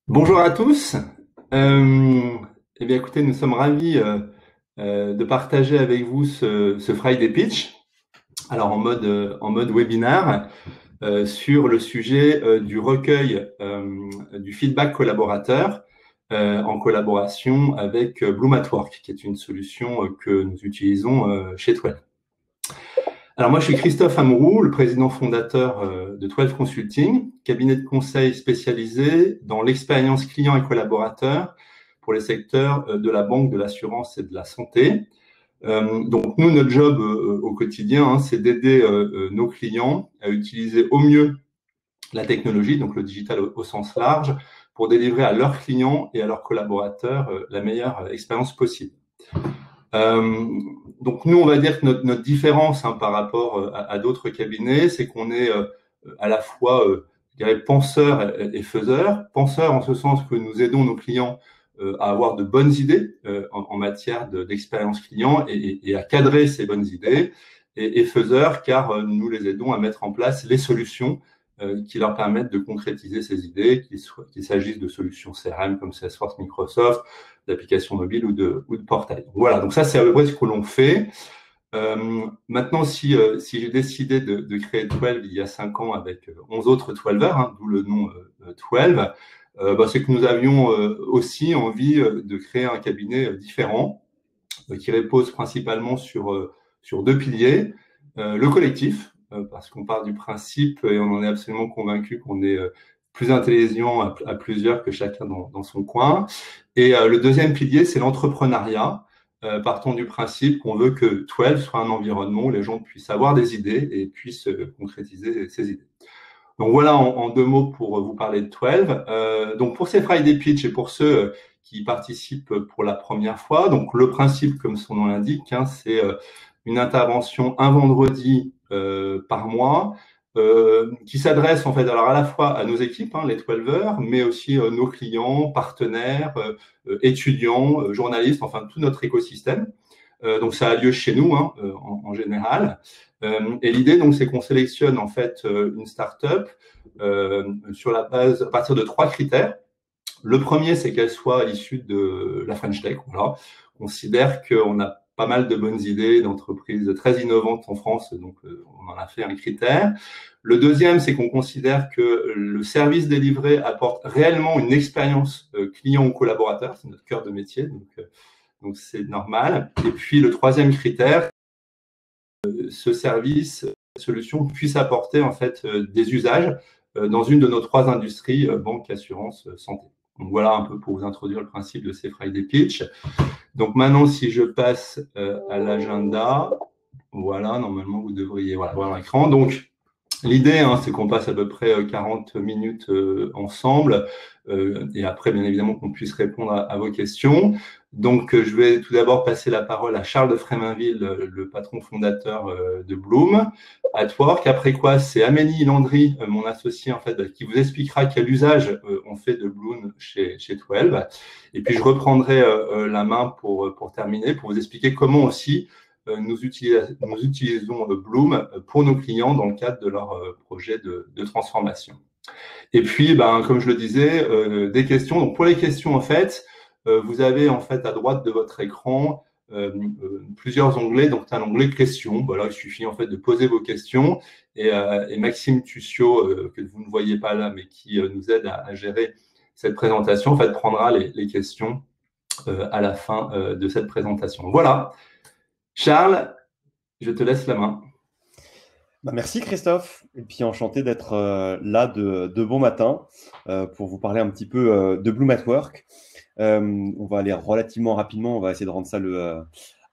Bonjour à tous. Euh, eh bien, écoutez, nous sommes ravis de partager avec vous ce Friday Pitch. Alors en mode webinaire sur le sujet du recueil du feedback collaborateur en collaboration avec Bloom at Work, qui est une solution que nous utilisons chez Twelve. Alors moi, je suis Christophe Amouroux, le président fondateur de Twelve Consulting, cabinet de conseil spécialisé dans l'expérience client et collaborateur pour les secteurs de la banque, de l'assurance et de la santé. Donc nous, notre job au quotidien, c'est d'aider nos clients à utiliser au mieux la technologie, donc le digital au sens large, pour délivrer à leurs clients et à leurs collaborateurs la meilleure expérience possible. Donc nous, on va dire que notre différence par rapport à d'autres cabinets, c'est qu'on est à la fois, je dirais, penseur et faiseur. Penseur en ce sens que nous aidons nos clients à avoir de bonnes idées en matière d'expérience client et à cadrer ces bonnes idées. Et faiseur car nous les aidons à mettre en place les solutions qui leur permettent de concrétiser ces idées, qu'il s'agisse de solutions CRM comme Salesforce, Microsoft, d'applications mobiles ou de portail. Voilà, donc ça c'est à peu près ce que l'on fait. Maintenant, si j'ai décidé de créer Twelve il y a 5 ans avec 11 autres Twelvers, d'où le nom Twelve, c'est que nous avions aussi envie de créer un cabinet différent qui repose principalement sur deux piliers. Le collectif, parce qu'on part du principe et on en est absolument convaincu qu'on est plus intelligent à plusieurs que chacun dans son coin. Et le deuxième pilier, c'est l'entrepreneuriat. Partons du principe qu'on veut que Twelve soit un environnement où les gens puissent avoir des idées et puissent concrétiser ces idées. Donc voilà en deux mots pour vous parler de Twelve. Donc pour ces Friday Pitch et pour ceux qui participent pour la première fois, donc le principe, comme son nom l'indique, c'est une intervention un vendredi par mois qui s'adresse en fait alors à la fois à nos équipes, les Twelvers, mais aussi nos clients, partenaires, étudiants, journalistes, enfin tout notre écosystème. Donc ça a lieu chez nous en général. Et l'idée donc c'est qu'on sélectionne en fait une start-up sur la base à partir de 3 critères. Le premier, c'est qu'elle soit issue de la French Tech. Voilà. On considère qu'on a pas mal de bonnes idées d'entreprises très innovantes en France, donc on en a fait un critère. Le deuxième, c'est qu'on considère que le service délivré apporte réellement une expérience client ou collaborateur, c'est notre cœur de métier, donc c'est normal. Et puis le troisième critère, ce service, cette solution puisse apporter en fait des usages dans une de nos 3 industries, banque, assurance, santé. Donc voilà un peu pour vous introduire le principe de ces Friday Pitch. Donc maintenant, si je passe à l'agenda, voilà, normalement vous devriez voir l'écran. Donc l'idée, c'est qu'on passe à peu près 40 minutes ensemble et après, bien évidemment, qu'on puisse répondre à vos questions. Donc, je vais tout d'abord passer la parole à Charles de Fréminville, le patron fondateur de Bloom at Work. Après quoi, c'est Amélie Landry, mon associé, en fait, qui vous expliquera quel usage on fait de Bloom chez Twelve. Et puis, je reprendrai la main pour terminer, pour vous expliquer comment aussi nous utilisons Bloom pour nos clients dans le cadre de leur projet de transformation. Et puis, comme je le disais, des questions. Donc, pour les questions, en fait, vous avez en fait à droite de votre écran plusieurs onglets. Donc, un onglet questions. Voilà, il suffit en fait de poser vos questions. Et Maxime Tussio, que vous ne voyez pas là, mais qui nous aide à gérer cette présentation, en fait, prendra les questions à la fin de cette présentation. Voilà. Charles, je te laisse la main. Merci Christophe, et puis enchanté d'être là de bon matin pour vous parler un petit peu de Bloom at Work. On va aller relativement rapidement, on va essayer de rendre ça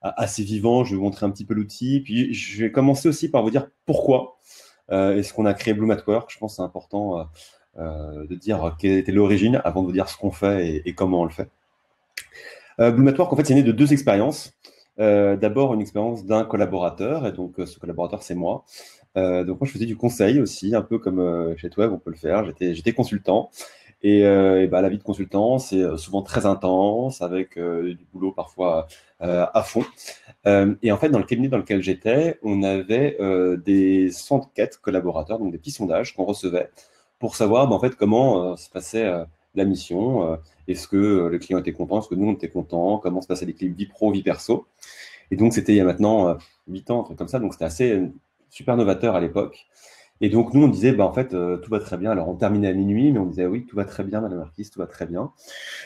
assez vivant. Je vais vous montrer un petit peu l'outil, puis je vais commencer aussi par vous dire pourquoi est-ce qu'on a créé Bloom at Work. Je pense que c'est important de dire quelle était l'origine avant de vous dire ce qu'on fait et comment on le fait. Bloom at Work, en fait, c'est né de 2 expériences. D'abord, une expérience d'un collaborateur, et donc ce collaborateur, c'est moi. Donc moi, je faisais du conseil aussi, un peu comme chez Twelve, on peut le faire. J'étais consultant. Et la vie de consultant, c'est souvent très intense, avec du boulot parfois à fond. Et en fait, dans le cabinet dans lequel j'étais, on avait des enquêtes collaborateurs, donc des petits sondages qu'on recevait pour savoir en fait comment se passait la mission. Est-ce que le client était content, est-ce que nous on était contents, comment se passaient les clips vie pro, vie perso. Et donc c'était il y a maintenant 8 ans, un truc comme ça, donc c'était assez super novateur à l'époque. Et donc, nous, on disait, en fait, tout va très bien. Alors, on terminait à minuit, mais on disait, oui, tout va très bien, Madame Marquise, tout va très bien.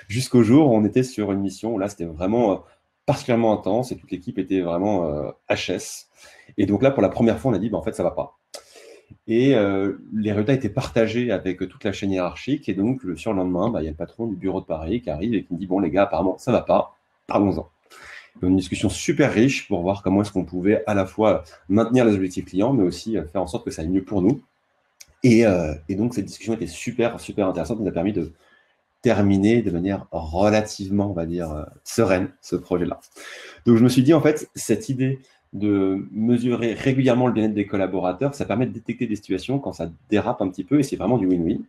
Jusqu'au jour où on était sur une mission où là, c'était vraiment particulièrement intense et toute l'équipe était vraiment HS. Et donc là, pour la première fois, on a dit, en fait, ça va pas. Et les résultats étaient partagés avec toute la chaîne hiérarchique. Et donc, le surlendemain, il y a le patron du bureau de Paris qui arrive et qui me dit, bon, les gars, apparemment, ça va pas, parlons-en. Une discussion super riche pour voir comment est-ce qu'on pouvait à la fois maintenir les objectifs clients, mais aussi faire en sorte que ça aille mieux pour nous. Et donc, cette discussion était super, super intéressante. Elle nous a permis de terminer de manière relativement, on va dire, sereine ce projet-là. Donc, je me suis dit, en fait, cette idée de mesurer régulièrement le bien-être des collaborateurs, ça permet de détecter des situations quand ça dérape un petit peu et c'est vraiment du win-win.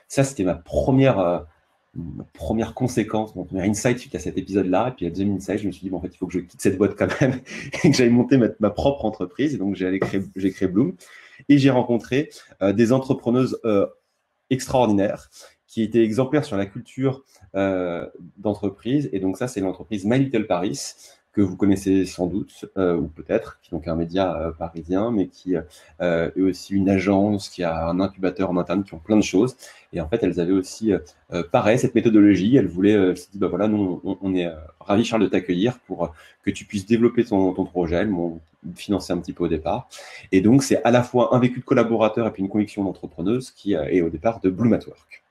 Ça, c'était ma première conséquence, mon premier insight suite à cet épisode-là. Et puis, la deuxième insight, je me suis dit, en fait, il faut que je quitte cette boîte quand même et que j'aille monter ma propre entreprise. Et donc, j'ai créé Bloom. Et j'ai rencontré des entrepreneuses extraordinaires qui étaient exemplaires sur la culture d'entreprise. Et donc ça, c'est l'entreprise My Little Paris, que vous connaissez sans doute, ou peut-être, qui est donc un média parisien, mais qui est aussi une agence, qui a un incubateur en interne, qui ont plein de choses. Et en fait, elles avaient aussi, pareil, cette méthodologie. Elles voulaient, elles se disent, voilà, nous, on est ravis, Charles, de t'accueillir pour que tu puisses développer ton projet. Elles m'ont financé un petit peu au départ. Et donc, c'est à la fois un vécu de collaborateur et puis une conviction d'entrepreneuse qui est au départ de Bloom at Work.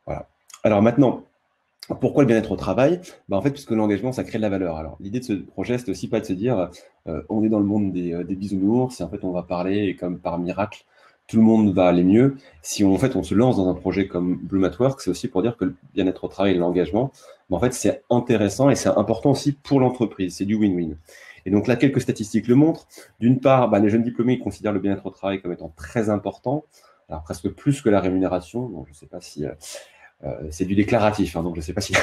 Voilà. Alors maintenant, pourquoi le bien-être au travail? En fait, puisque l'engagement, ça crée de la valeur. Alors, l'idée de ce projet, c'est aussi pas de se dire on est dans le monde des bisounours, et en fait, on va parler, et comme par miracle, tout le monde va aller mieux. Si on se lance dans un projet comme Bloom at Work, c'est aussi pour dire que le bien-être au travail et l'engagement, en fait, c'est intéressant et c'est important aussi pour l'entreprise. C'est du win-win. Et donc là, quelques statistiques le montrent. D'une part, les jeunes diplômés ils considèrent le bien-être au travail comme étant très important, alors presque plus que la rémunération. Donc, je ne sais pas si c'est du déclaratif, donc je ne sais pas si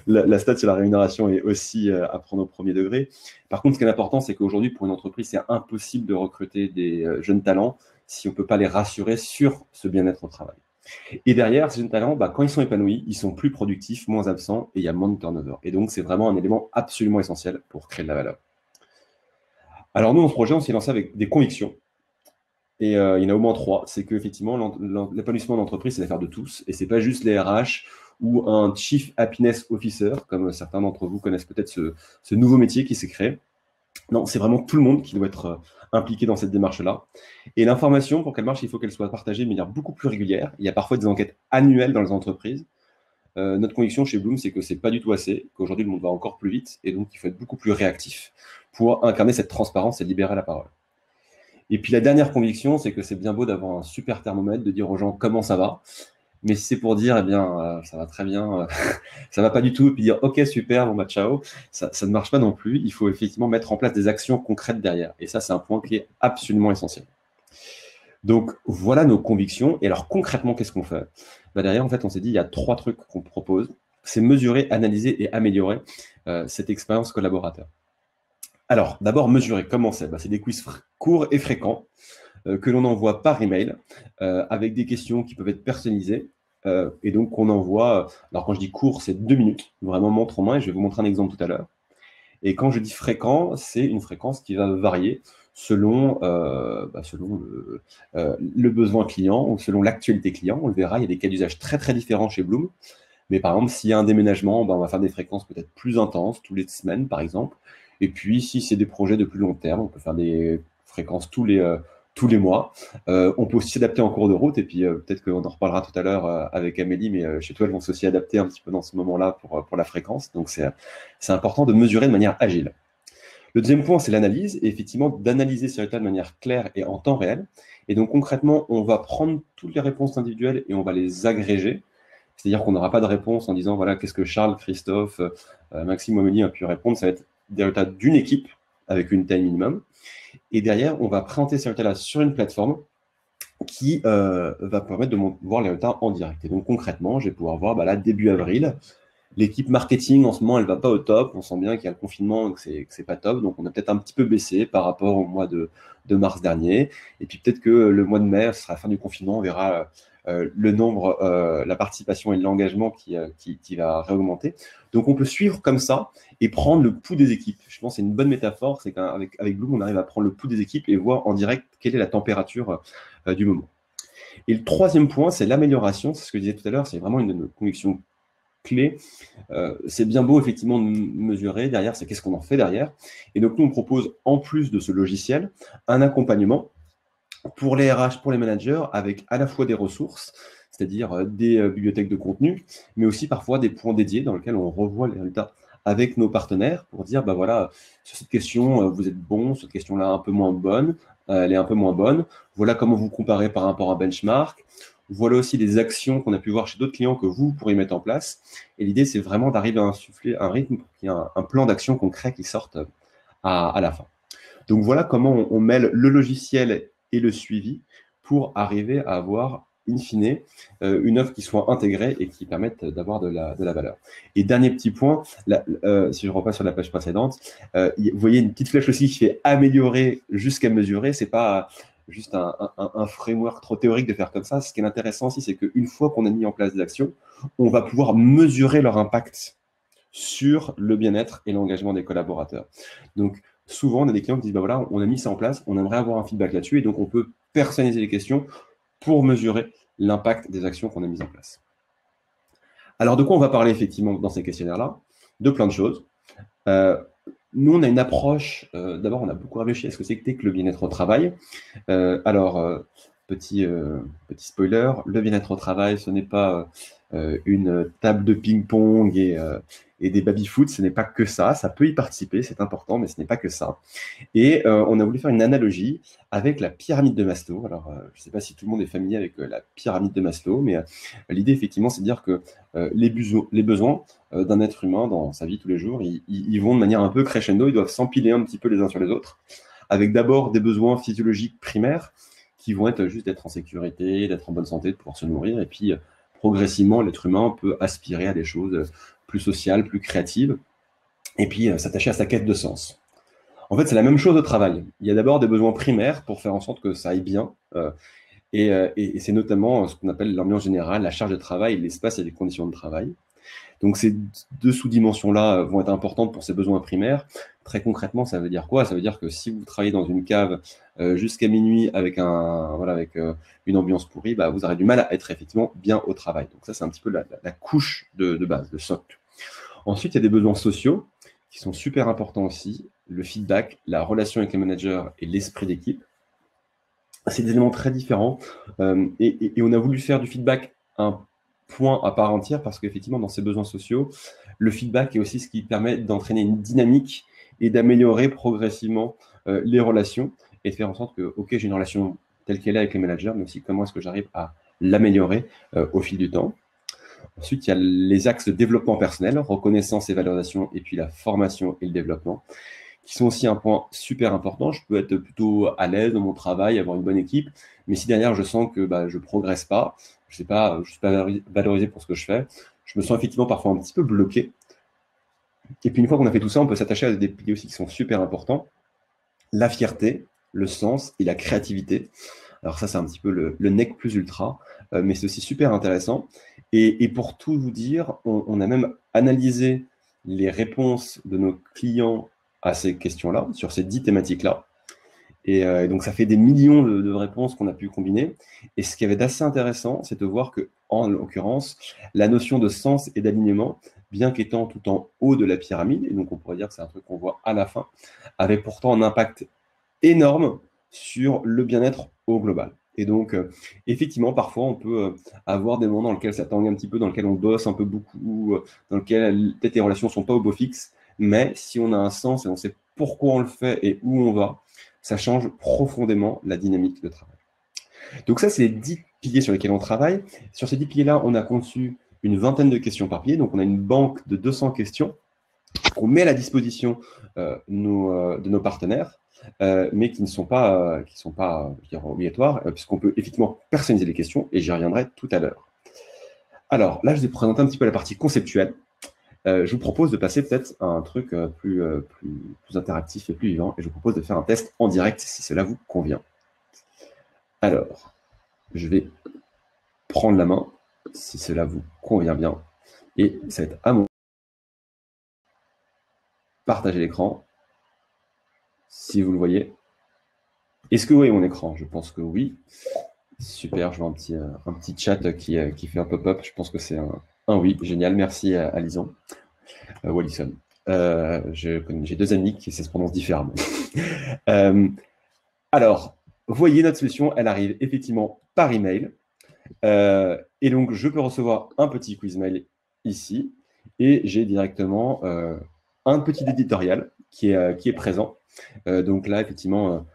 la stat sur la rémunération est aussi à prendre au premier degré. Par contre, ce qui est important, c'est qu'aujourd'hui, pour une entreprise, c'est impossible de recruter des jeunes talents si on ne peut pas les rassurer sur ce bien-être au travail. Et derrière, ces jeunes talents, quand ils sont épanouis, ils sont plus productifs, moins absents et il y a moins de turnover. Et donc, c'est vraiment un élément absolument essentiel pour créer de la valeur. Alors, nous, dans ce projet, on s'est lancé avec des convictions. Et il y en a au moins 3. C'est qu'effectivement, l'épanouissement de l'entreprise, c'est l'affaire de tous. Et ce n'est pas juste les RH ou un Chief Happiness Officer, comme certains d'entre vous connaissent peut-être ce nouveau métier qui s'est créé. Non, c'est vraiment tout le monde qui doit être impliqué dans cette démarche-là. Et l'information, pour qu'elle marche, il faut qu'elle soit partagée de manière beaucoup plus régulière. Il y a parfois des enquêtes annuelles dans les entreprises. Notre conviction chez Bloom, c'est que ce n'est pas du tout assez, qu'aujourd'hui, le monde va encore plus vite. Et donc, il faut être beaucoup plus réactif pour incarner cette transparence et libérer la parole. Et puis la dernière conviction, c'est que c'est bien beau d'avoir un super thermomètre, de dire aux gens comment ça va, mais si c'est pour dire, ça va très bien, ça va pas du tout, et puis dire, ok, super, ciao, ça ne marche pas non plus. Il faut effectivement mettre en place des actions concrètes derrière. Et ça, c'est un point qui est absolument essentiel. Donc, voilà nos convictions. Et alors, concrètement, qu'est-ce qu'on fait? Derrière, en fait, on s'est dit, il y a 3 trucs qu'on propose. C'est mesurer, analyser et améliorer cette expérience collaborateur. Alors, d'abord, mesurer. Comment c'est? C'est des quiz courts et fréquents que l'on envoie par email avec des questions qui peuvent être personnalisées. Et donc, on envoie, alors quand je dis court, c'est 2 minutes, vraiment montre en main, et je vais vous montrer un exemple tout à l'heure. Et quand je dis fréquent, c'est une fréquence qui va varier selon le besoin client ou selon l'actualité client. On le verra, il y a des cas d'usage très, très différents chez Bloom. Mais par exemple, s'il y a un déménagement, on va faire des fréquences peut-être plus intenses, tous les semaines, par exemple. Et puis, si c'est des projets de plus long terme, on peut faire des fréquences tous les mois. On peut aussi s'adapter en cours de route. Et puis, peut-être qu'on en reparlera tout à l'heure avec Amélie, mais chez toi, elles vont s'aussi adapter un petit peu dans ce moment-là pour la fréquence. Donc, c'est important de mesurer de manière agile. Le deuxième point, c'est l'analyse. Et effectivement, d'analyser ces résultats de manière claire et en temps réel. Et donc, concrètement, on va prendre toutes les réponses individuelles et on va les agréger. C'est-à-dire qu'on n'aura pas de réponse en disant, voilà, qu'est-ce que Charles, Christophe, Maxime ou Amélie ont pu répondre. Ça va être des résultats d'une équipe avec une taille minimum. Et derrière, on va présenter ces résultats-là sur une plateforme qui va permettre de voir les résultats en direct. Et donc, concrètement, je vais pouvoir voir, là, début avril, l'équipe marketing, en ce moment, elle ne va pas au top. On sent bien qu'il y a le confinement et que ce n'est pas top. Donc, on a peut-être un petit peu baissé par rapport au mois de mars dernier. Et puis, peut-être que le mois de mai, ce sera la fin du confinement. On verra le nombre, la participation et l'engagement qui va réaugmenter. Donc, on peut suivre comme ça et prendre le pouls des équipes. Je pense que c'est une bonne métaphore, c'est qu'avec Bloom, on arrive à prendre le pouls des équipes et voir en direct quelle est la température du moment. Et le troisième point, c'est l'amélioration. C'est ce que je disais tout à l'heure, c'est vraiment une de nos convictions clés. C'est bien beau, effectivement, de mesurer. Derrière, c'est qu'est-ce qu'on en fait derrière. Et donc, nous, on propose, en plus de ce logiciel, un accompagnement pour les RH, pour les managers, avec à la fois des ressources, c'est-à-dire des bibliothèques de contenu, mais aussi parfois des points dédiés dans lesquels on revoit les résultats avec nos partenaires pour dire, bah voilà, sur cette question, vous êtes bon, cette question-là un peu moins bonne, elle est un peu moins bonne. Voilà comment vous comparez par rapport à un benchmark. Voilà aussi les actions qu'on a pu voir chez d'autres clients que vous pourrez mettre en place. Et l'idée, c'est vraiment d'arriver à insuffler un rythme pour qu'il y ait un plan d'action concret qui sorte à la fin. Donc voilà comment on mêle le logiciel et le suivi pour arriver à avoir, in fine, une offre qui soit intégrée et qui permette d'avoir de la valeur. Et dernier petit point, si je repasse sur la page précédente, vous voyez une petite flèche aussi qui fait améliorer jusqu'à mesurer. C'est pas juste un framework trop théorique de faire comme ça. Ce qui est intéressant aussi, c'est qu'une fois qu'on a mis en place des actions, on va pouvoir mesurer leur impact sur le bien-être et l'engagement des collaborateurs. Donc, souvent, on a des clients qui disent, bah voilà, on a mis ça en place, on aimerait avoir un feedback là-dessus, et donc on peut personnaliser les questions pour mesurer l'impact des actions qu'on a mises en place. Alors, de quoi on va parler effectivement dans ces questionnaires-là? De plein de choses. Nous, on a une approche, d'abord, on a beaucoup réfléchi à ce que c'était que le bien-être au travail. Petit spoiler, le bien-être au travail, ce n'est pas une table de ping-pong et des baby-foot, ce n'est pas que ça. Ça peut y participer, c'est important, mais ce n'est pas que ça. Et on a voulu faire une analogie avec la pyramide de Maslow. Alors, je ne sais pas si tout le monde est familier avec la pyramide de Maslow, mais l'idée, effectivement, c'est de dire que les besoins d'un être humain dans sa vie tous les jours, ils vont de manière un peu crescendo, ils doivent s'empiler un petit peu les uns sur les autres, avec d'abord des besoins physiologiques primaires qui vont être juste d'être en sécurité, d'être en bonne santé, de pouvoir se nourrir, et puis progressivement, l'être humain peut aspirer à des choses plus sociales, plus créatives, et puis s'attacher à sa quête de sens. En fait, c'est la même chose au travail. Il y a d'abord des besoins primaires pour faire en sorte que ça aille bien, et c'est notamment ce qu'on appelle l'ambiance générale, la charge de travail, l'espace et les conditions de travail. Donc ces deux sous-dimensions-là vont être importantes pour ces besoins primaires. Très concrètement, ça veut dire quoi? Ça veut dire que si vous travaillez dans une cave jusqu'à minuit avec une ambiance pourrie, bah, vous aurez du mal à être effectivement bien au travail. Donc ça, c'est un petit peu la couche de base, le socle. Ensuite, il y a des besoins sociaux qui sont super importants aussi. Le feedback, la relation avec les managers et l'esprit d'équipe. C'est des éléments très différents. Et on a voulu faire du feedback un point à part entière parce qu'effectivement, dans ces besoins sociaux, le feedback est aussi ce qui permet d'entraîner une dynamique et d'améliorer progressivement les relations et de faire en sorte que, OK, j'ai une relation telle qu'elle est avec les managers, mais aussi comment est-ce que j'arrive à l'améliorer au fil du temps. Ensuite, il y a les axes de développement personnel, reconnaissance et valorisation, et puis la formation et le développement, qui sont aussi un point super important. Je peux être plutôt à l'aise dans mon travail, avoir une bonne équipe, mais si derrière je sens que je ne progresse pas, je ne suis pas valorisé pour ce que je fais, je me sens effectivement parfois un petit peu bloqué. Et puis une fois qu'on a fait tout ça, on peut s'attacher à des piliers aussi qui sont super importants. La fierté, le sens et la créativité. Alors ça, c'est un petit peu le nec plus ultra, mais c'est aussi super intéressant. Et pour tout vous dire, on a même analysé les réponses de nos clients à ces questions-là, sur ces 10 thématiques-là. Et donc, ça fait des millions de réponses qu'on a pu combiner. Et ce qui avait d'assez intéressant, c'est de voir que, en l'occurrence, la notion de sens et d'alignement, bien qu'étant tout en haut de la pyramide, et donc on pourrait dire que c'est un truc qu'on voit à la fin, avait pourtant un impact énorme sur le bien-être au global. Et donc, effectivement, parfois, on peut avoir des moments dans lesquels ça tangue un petit peu, dans lesquels on bosse un peu beaucoup, dans lesquels peut-être les relations ne sont pas au beau fixe, mais si on a un sens et on sait pourquoi on le fait et où on va, ça change profondément la dynamique de travail. Donc ça, c'est les 10 piliers sur lesquels on travaille. Sur ces 10 piliers-là, on a conçu une vingtaine de questions par pilier. Donc, on a une banque de 200 questions qu'on met à la disposition de nos partenaires, mais qui ne sont pas, obligatoires, puisqu'on peut effectivement personnaliser les questions, et j'y reviendrai tout à l'heure. Alors, là, je vais présenter un petit peu la partie conceptuelle. Je vous propose de passer peut-être à un truc plus interactif et plus vivant, et je vous propose de faire un test en direct si cela vous convient. Alors, je vais prendre la main, si cela vous convient bien. Et ça va être à mon partager l'écran, si vous le voyez. Est-ce que vous voyez mon écran? Je pense que oui. Super, je vois un petit chat qui fait un pop-up. Je pense que c'est un oui. Génial, merci à Lison. Wallison. J'ai deux amis qui se prononcent différemment. Alors, voyez, notre solution, elle arrive effectivement par email. Et donc, je peux recevoir un petit quiz mail ici. Et j'ai directement un petit éditorial qui est présent. Donc là, effectivement,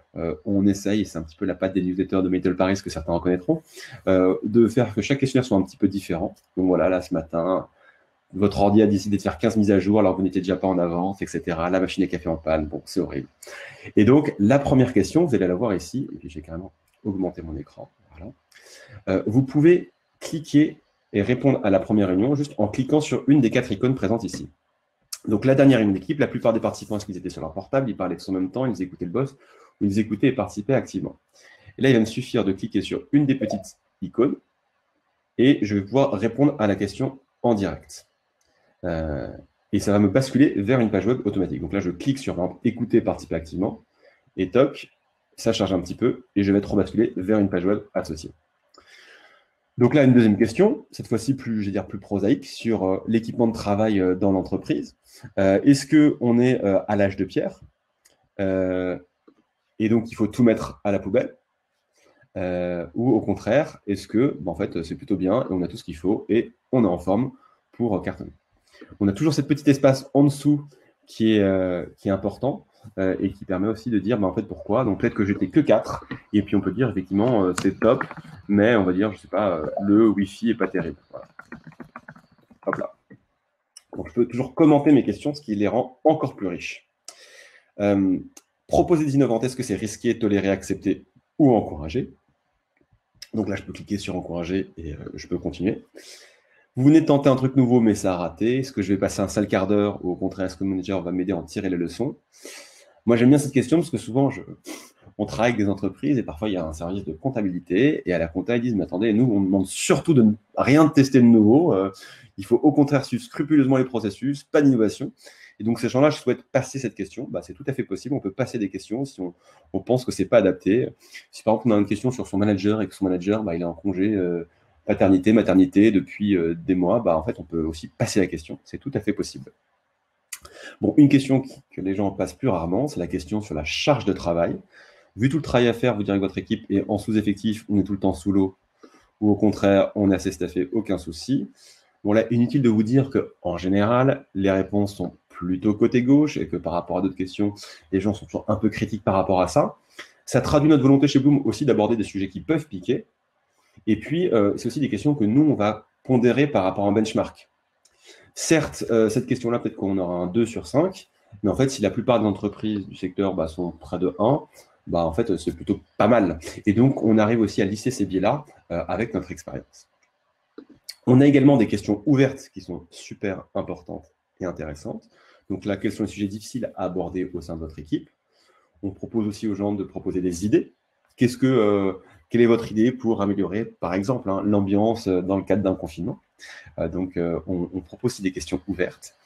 on essaye, et c'est un petit peu la patte des newsletters de Metal Paris que certains reconnaîtront, de faire que chaque questionnaire soit un petit peu différent. Donc voilà, là, ce matin, votre ordi a décidé de faire 15 mises à jour alors que vous n'étiez déjà pas en avance, etc. La machine à café en panne, bon, c'est horrible. Et donc, la première question, vous allez la voir ici, et puis j'ai carrément augmenté mon écran. Voilà. Vous pouvez cliquer et répondre à la première réunion juste en cliquant sur une des 4 icônes présentes ici. Donc, la dernière réunion d'équipe, la plupart des participants, est-ce qu'ils étaient sur leur portable, ils parlaient tous en même temps, ils écoutaient le boss, ou ils écoutaient et participaient activement. Et là, il va me suffire de cliquer sur une des petites icônes et je vais pouvoir répondre à la question en direct. Et ça va me basculer vers une page web automatique. Donc là, je clique sur écouter, participer activement, et toc, ça charge un petit peu, et je vais être rebasculé vers une page web associée. Donc là, une deuxième question, cette fois-ci plus prosaïque, sur l'équipement de travail dans l'entreprise. Est-ce qu'on est à l'âge de pierre et donc il faut tout mettre à la poubelle ou au contraire, est-ce que en fait, c'est plutôt bien, et on a tout ce qu'il faut, et on est en forme pour cartonner. On a toujours cette petite espace en dessous qui est important et qui permet aussi de dire en fait pourquoi. Donc peut-être que j'étais que 4 et puis on peut dire effectivement c'est top, mais on va dire, je sais pas, le Wi-Fi est pas terrible. Voilà. Hop là. Donc je peux toujours commenter mes questions, ce qui les rend encore plus riches. Proposer des innovantes, est-ce que c'est risqué, toléré, accepté ou encouragé? Donc là, je peux cliquer sur encourager et je peux continuer. Vous venez de tenter un truc nouveau, mais ça a raté. Est-ce que je vais passer un sale quart d'heure ou au contraire, est-ce que mon manager va m'aider à en tirer les leçons? Moi, j'aime bien cette question parce que souvent, on travaille avec des entreprises et parfois, il y a un service de comptabilité et à la compta, ils disent, mais attendez, nous, on demande surtout de rien de tester de nouveau. Il faut au contraire suivre scrupuleusement les processus, pas d'innovation. Et donc, ces gens-là, je souhaite passer cette question. C'est tout à fait possible. On peut passer des questions si on pense que ce n'est pas adapté. Si par exemple, on a une question sur son manager et que son manager, il est en congé paternité, maternité depuis des mois, en fait, on peut aussi passer la question. C'est tout à fait possible. Bon, une question que les gens passent plus rarement, c'est la question sur la charge de travail. Vu tout le travail à faire, vous direz que votre équipe est en sous-effectif, on est tout le temps sous l'eau, ou au contraire, on est assez staffé, aucun souci. Bon, là, inutile de vous dire qu'en général, les réponses sont plutôt côté gauche et que par rapport à d'autres questions, les gens sont toujours un peu critiques par rapport à ça. Ça traduit notre volonté chez Bloom aussi d'aborder des sujets qui peuvent piquer. Et puis, c'est aussi des questions que nous, on va pondérer par rapport à un benchmark. Certes, cette question-là, peut-être qu'on aura un 2 sur 5, mais en fait, si la plupart des entreprises du secteur sont près de 1, en fait, c'est plutôt pas mal. Et donc, on arrive aussi à lisser ces biais-là avec notre expérience. On a également des questions ouvertes qui sont super importantes et intéressantes. Donc là, quels sont les sujets difficiles à aborder au sein de votre équipe? On propose aussi aux gens de proposer des idées. Quelle est votre idée pour améliorer, par exemple, l'ambiance dans le cadre d'un confinement? Donc, on propose aussi des questions ouvertes.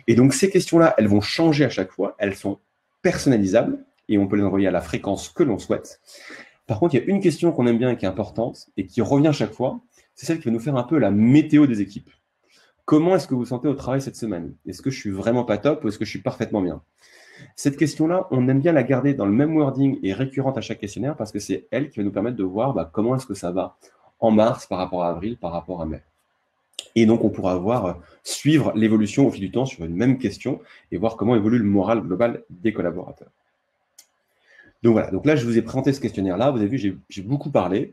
Et donc, ces questions-là, elles vont changer à chaque fois. Elles sont personnalisables et on peut les envoyer à la fréquence que l'on souhaite. Par contre, il y a une question qu'on aime bien et qui est importante et qui revient à chaque fois. C'est celle qui va nous faire un peu la météo des équipes. Comment est-ce que vous vous sentez au travail cette semaine? Est-ce que je suis vraiment pas top ou est-ce que je suis parfaitement bien? Cette question-là, on aime bien la garder dans le même wording et récurrente à chaque questionnaire parce que c'est elle qui va nous permettre de voir comment est-ce que ça va en mars par rapport à avril, par rapport à mai. Et donc, on pourra suivre l'évolution au fil du temps sur une même question et voir comment évolue le moral global des collaborateurs. Donc voilà, donc là, je vous ai présenté ce questionnaire-là. Vous avez vu, j'ai beaucoup parlé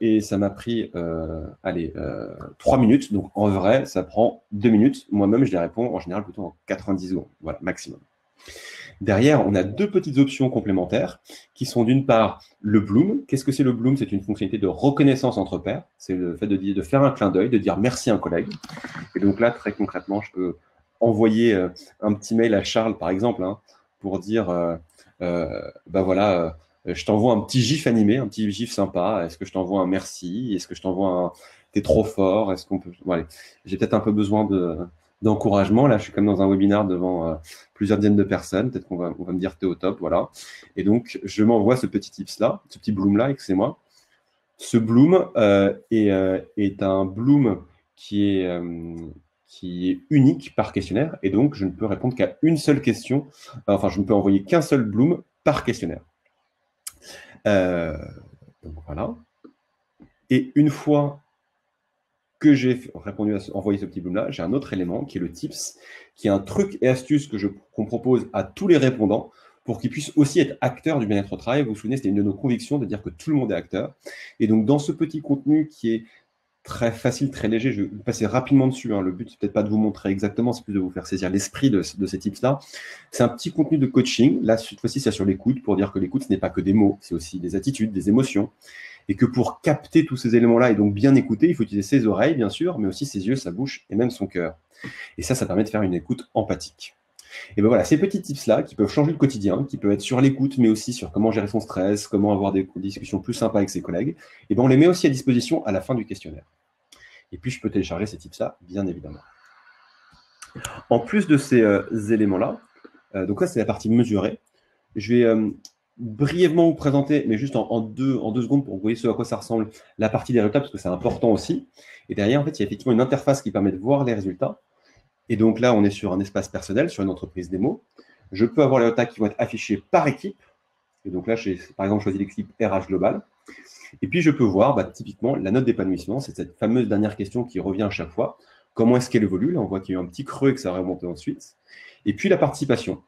et ça m'a pris 3 minutes. Donc en vrai, ça prend 2 minutes. Moi-même, je les réponds en général plutôt en 90 secondes, voilà, maximum. Derrière, on a 2 petites options complémentaires qui sont d'une part le Bloom. Qu'est-ce que c'est le Bloom? C'est une fonctionnalité de reconnaissance entre pairs. C'est le fait de faire un clin d'œil, de dire merci à un collègue. Et donc là, très concrètement, je peux envoyer un petit mail à Charles, par exemple, pour dire, voilà, je t'envoie un petit gif animé, un petit gif sympa. Est-ce que je t'envoie un merci? Est-ce que je t'envoie un t'es trop fort? Est-ce qu'on peut... Bon, allez. J'ai peut-être un peu besoin d'encouragement. Là, je suis comme dans un webinaire devant plusieurs dizaines de personnes. Peut-être on va me dire t'es au top, voilà. Et donc, je m'envoie ce petit tips-là, ce petit bloom-là, excusez-moi. Ce bloom est un bloom qui est unique par questionnaire. Et donc, je ne peux répondre qu'à une seule question. Enfin, je ne peux envoyer qu'un seul bloom par questionnaire. Donc voilà. Et une fois que j'ai répondu à envoyer ce petit bloom-là, j'ai un autre élément qui est le tips, qui est un truc et astuce qu'on propose à tous les répondants pour qu'ils puissent aussi être acteurs du bien-être au travail. Vous vous souvenez, c'était une de nos convictions de dire que tout le monde est acteur. Et donc, dans ce petit contenu qui est très facile, très léger, je vais passer rapidement dessus. Le but, c'est peut-être pas de vous montrer exactement, c'est plus de vous faire saisir l'esprit de ces tips-là. C'est un petit contenu de coaching. Là, cette fois-ci, c'est sur l'écoute, pour dire que l'écoute, ce n'est pas que des mots, c'est aussi des attitudes, des émotions. Et que pour capter tous ces éléments-là et donc bien écouter, il faut utiliser ses oreilles, bien sûr, mais aussi ses yeux, sa bouche et même son cœur. Et ça permet de faire une écoute empathique. Et bien voilà, ces petits tips-là qui peuvent changer le quotidien, qui peuvent être sur l'écoute, mais aussi sur comment gérer son stress, comment avoir des discussions plus sympas avec ses collègues, et bien on les met aussi à disposition à la fin du questionnaire. Et puis je peux télécharger ces tips-là, bien évidemment. En plus de ces éléments-là, donc là c'est la partie mesurée, je vais brièvement vous présenter, mais juste en deux secondes pour que vous voyez ce à quoi ça ressemble, la partie des résultats, parce que c'est important aussi. Et derrière, en fait, il y a effectivement une interface qui permet de voir les résultats. Et donc là, on est sur un espace personnel, sur une entreprise démo. Je peux avoir les résultats qui vont être affichés par équipe. Et donc là, j'ai par exemple choisi l'équipe RH Global. Et puis, je peux voir typiquement la note d'épanouissement. C'est cette fameuse dernière question qui revient à chaque fois. Comment est-ce qu'elle évolue? Là, on voit qu'il y a eu un petit creux et que ça va remonter ensuite. Et puis, la participation.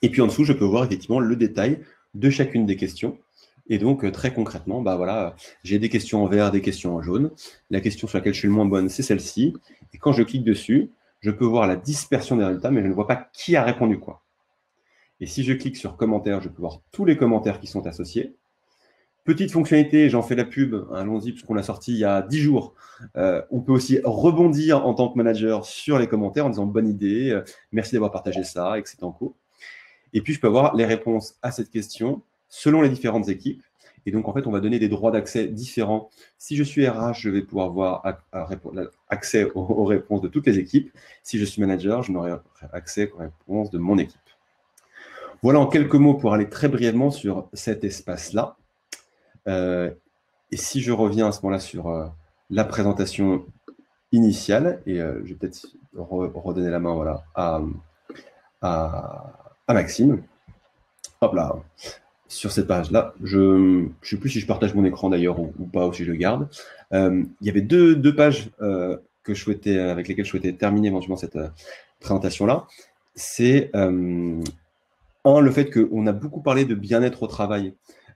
Et puis en dessous, je peux voir effectivement le détail de chacune des questions. Et donc, très concrètement, voilà, j'ai des questions en vert, des questions en jaune. La question sur laquelle je suis le moins bonne, c'est celle-ci. Et quand je clique dessus, je peux voir la dispersion des résultats, mais je ne vois pas qui a répondu quoi. Et si je clique sur commentaires, je peux voir tous les commentaires qui sont associés. Petite fonctionnalité, j'en fais la pub, allons-y, puisqu'on l'a sorti il y a 10 jours. On peut aussi rebondir en tant que manager sur les commentaires en disant bonne idée, merci d'avoir partagé ça, et que c'est en cours. Et puis, je peux avoir les réponses à cette question selon les différentes équipes. Et donc, en fait, on va donner des droits d'accès différents. Si je suis RH, je vais pouvoir avoir accès aux réponses de toutes les équipes. Si je suis manager, je n'aurai accès aux réponses de mon équipe. Voilà en quelques mots pour aller très brièvement sur cet espace-là. Et si je reviens à ce moment-là sur la présentation initiale, et je vais peut-être redonner la main voilà, à Maxime. Hop là, sur cette page-là, je ne sais plus si je partage mon écran d'ailleurs ou pas, ou si je le garde. Il y avait deux pages avec lesquelles je souhaitais terminer éventuellement cette présentation-là. C'est le fait qu'on a beaucoup parlé de bien-être au travail.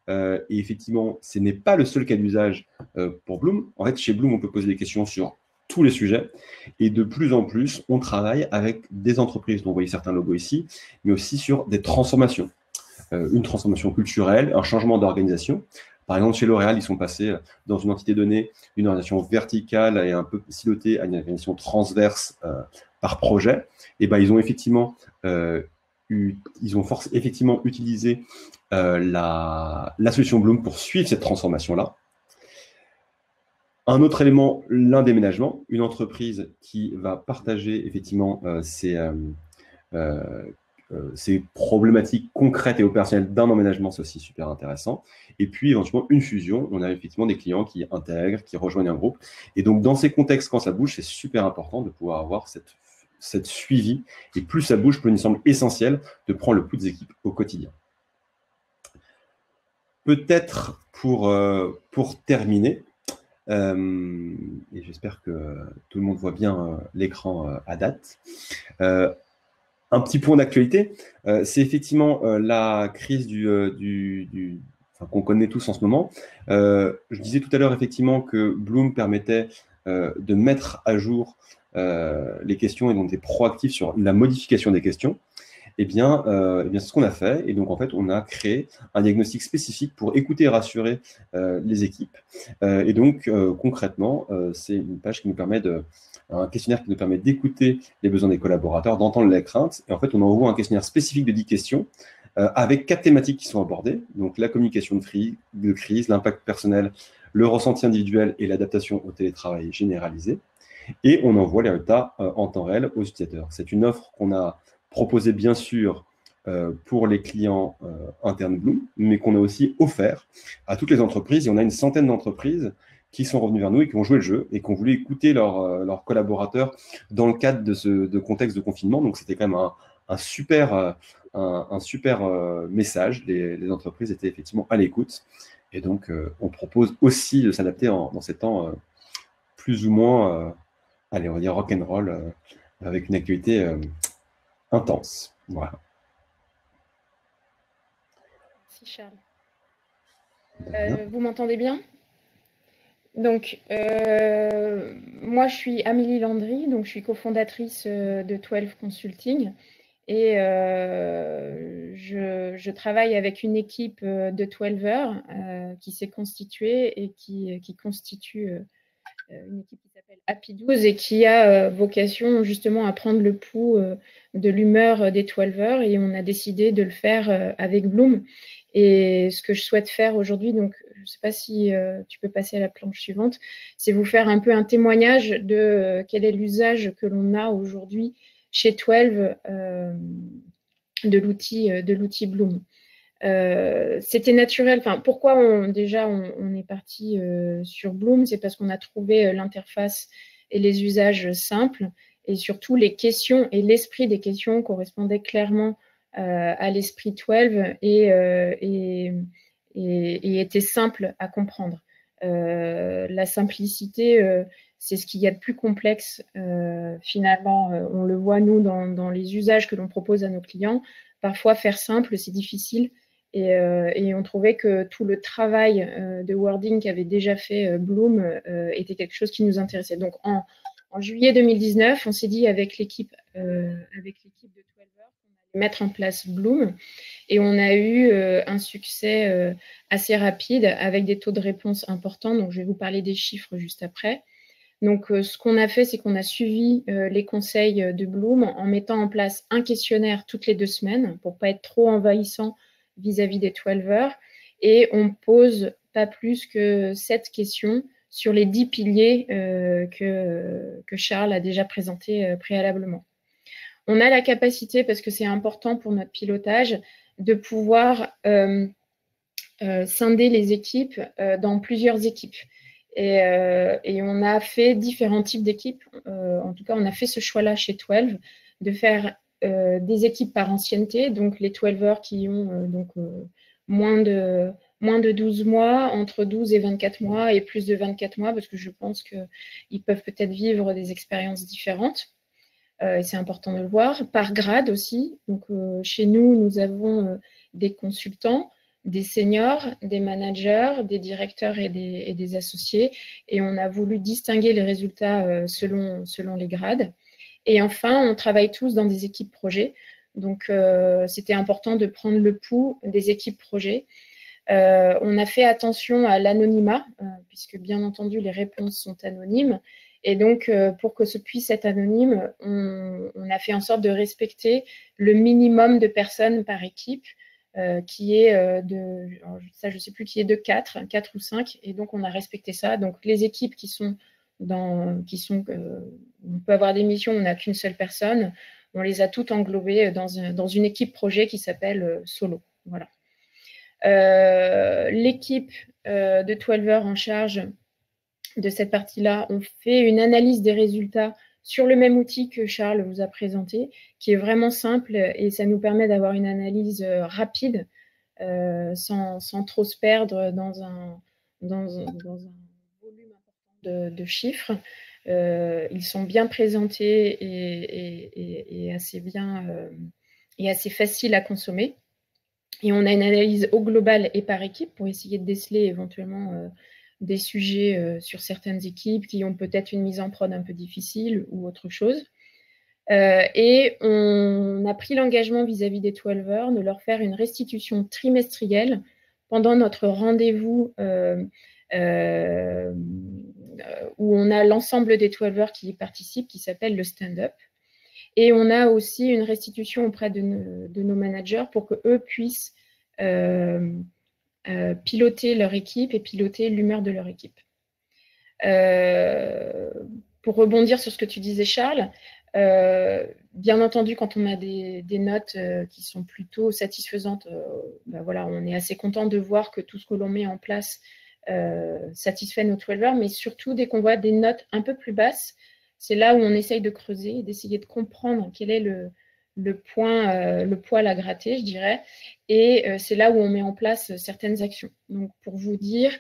Et effectivement, ce n'est pas le seul cas d'usage pour Bloom. En fait, chez Bloom, on peut poser des questions sur tous les sujets. Et de plus en plus, on travaille avec des entreprises, dont vous voyez certains logos ici, mais aussi sur des transformations. Une transformation culturelle, un changement d'organisation. Par exemple, chez L'Oréal, ils sont passés dans une entité donnée d'une organisation verticale et un peu silotée à une organisation transverse par projet. Et ils ont effectivement, effectivement utilisé la solution Bloom pour suivre cette transformation-là. Un autre élément, l'indéménagement, une entreprise qui va partager effectivement ces problématiques concrètes et opérationnelles d'un emménagement, c'est aussi super intéressant. Et puis éventuellement une fusion, on a effectivement des clients qui intègrent, qui rejoignent un groupe. Et donc dans ces contextes, quand ça bouge, c'est super important de pouvoir avoir cette suivi. Et plus ça bouge, plus il me semble essentiel de prendre le pouls des équipes au quotidien. Peut-être pour terminer, et j'espère que tout le monde voit bien l'écran à date. Un petit point d'actualité, c'est effectivement la crise qu'on connaît tous en ce moment. Je disais tout à l'heure effectivement que Bloom permettait de mettre à jour les questions et donc des proactifs sur la modification des questions. Eh bien, c'est ce qu'on a fait. Et donc, en fait, on a créé un diagnostic spécifique pour écouter et rassurer les équipes. Et donc, concrètement, c'est une page qui nous permet un questionnaire qui nous permet d'écouter les besoins des collaborateurs, d'entendre les craintes. Et en fait, on envoie un questionnaire spécifique de 10 questions avec 4 thématiques qui sont abordées. Donc, la communication de crise, l'impact personnel, le ressenti individuel et l'adaptation au télétravail généralisé. Et on envoie les résultats en temps réel aux utilisateurs. C'est une offre qu'on a proposée, bien sûr, pour les clients internes Bloom, mais qu'on a aussi offert à toutes les entreprises. Et on a une centaine d'entreprises qui sont revenus vers nous et qui ont joué le jeu et qui ont voulu écouter leurs collaborateurs dans le cadre de contexte de confinement. Donc, c'était quand même un super, message. Les entreprises étaient effectivement à l'écoute. Et donc, on propose aussi de s'adapter dans ces temps plus ou moins, allez, on va dire rock'n'roll, avec une activité intense. Voilà. Merci Charles. Vous m'entendez bien? Donc, moi, je suis Amélie Landry, donc je suis cofondatrice de 12 Consulting et je travaille avec une équipe de 12 qui s'est constituée et qui constitue une équipe qui s'appelle Happy 12 et qui a vocation justement à prendre le pouls de l'humeur des 12 et on a décidé de le faire avec Bloom. Et ce que je souhaite faire aujourd'hui, donc je ne sais pas si tu peux passer à la planche suivante, c'est vous faire un peu un témoignage de quel est l'usage que l'on a aujourd'hui chez 12 de l'outil Bloom. C'était naturel. Enfin, pourquoi on est parti sur Bloom? C'est parce qu'on a trouvé l'interface et les usages simples et surtout les questions et l'esprit des questions correspondaient clairement à l'esprit 12 et était simple à comprendre. La simplicité, c'est ce qu'il y a de plus complexe finalement. On le voit nous dans les usages que l'on propose à nos clients. Parfois, faire simple, c'est difficile. Et on trouvait que tout le travail de wording qu'avait déjà fait Bloom était quelque chose qui nous intéressait. Donc, en juillet 2019, on s'est dit avec l'équipe de 12 Heures qu'on allait mettre en place Bloom. Et on a eu un succès assez rapide avec des taux de réponse importants. Donc, je vais vous parler des chiffres juste après. Donc, ce qu'on a fait, c'est qu'on a suivi les conseils de Bloom en mettant en place un questionnaire toutes les 2 semaines pour ne pas être trop envahissant vis-à-vis des 12 heures. Et on pose pas plus que 7 questions sur les 10 piliers que Charles a déjà présentés préalablement. On a la capacité, parce que c'est important pour notre pilotage, de pouvoir scinder les équipes dans plusieurs équipes. Et on a fait différents types d'équipes. En tout cas, on a fait ce choix-là chez 12 de faire des équipes par ancienneté, donc les 12 heures qui ont moins de 12 mois, entre 12 et 24 mois et plus de 24 mois, parce que je pense qu'ils peuvent peut-être vivre des expériences différentes. C'est important de le voir. Par grade aussi. Donc, chez nous, nous avons des consultants, des seniors, des managers, des directeurs et des associés. Et on a voulu distinguer les résultats selon les grades. Et enfin, on travaille tous dans des équipes projets. Donc, c'était important de prendre le pouls des équipes projets. On a fait attention à l'anonymat, puisque bien entendu, les réponses sont anonymes. Et donc, pour que ce puisse être anonyme, on a fait en sorte de respecter le minimum de personnes par équipe, qui est ça je ne sais plus, qui est de 4 ou 5. Et donc, on a respecté ça. Donc, les équipes on peut avoir des missions, on n'a qu'une seule personne. On les a toutes englobées dans une équipe projet qui s'appelle Solo. Voilà. L'équipe de 12 heures en charge de cette partie-là, on fait une analyse des résultats sur le même outil que Charles vous a présenté, qui est vraiment simple et ça nous permet d'avoir une analyse rapide sans trop se perdre dans un volume important de chiffres. Ils sont bien présentés et assez bien et assez faciles à consommer. Et on a une analyse au global et par équipe pour essayer de déceler éventuellement des sujets sur certaines équipes qui ont peut-être une mise en prod un peu difficile ou autre chose. Et on a pris l'engagement vis-à-vis des 12 heures de leur faire une restitution trimestrielle pendant notre rendez-vous où on a l'ensemble des 12 heures qui y participent, qui s'appelle le stand-up. Et on a aussi une restitution auprès de nos managers pour qu'eux puissent piloter leur équipe et piloter l'humeur de leur équipe. Pour rebondir sur ce que tu disais, Charles, bien entendu, quand on a des notes qui sont plutôt satisfaisantes, ben voilà, on est assez content de voir que tout ce que l'on met en place satisfait nos 12ers, mais surtout dès qu'on voit des notes un peu plus basses, c'est là où on essaye de creuser, d'essayer de comprendre quel est le poil à gratter, je dirais, et c'est là où on met en place certaines actions. Donc, pour vous dire,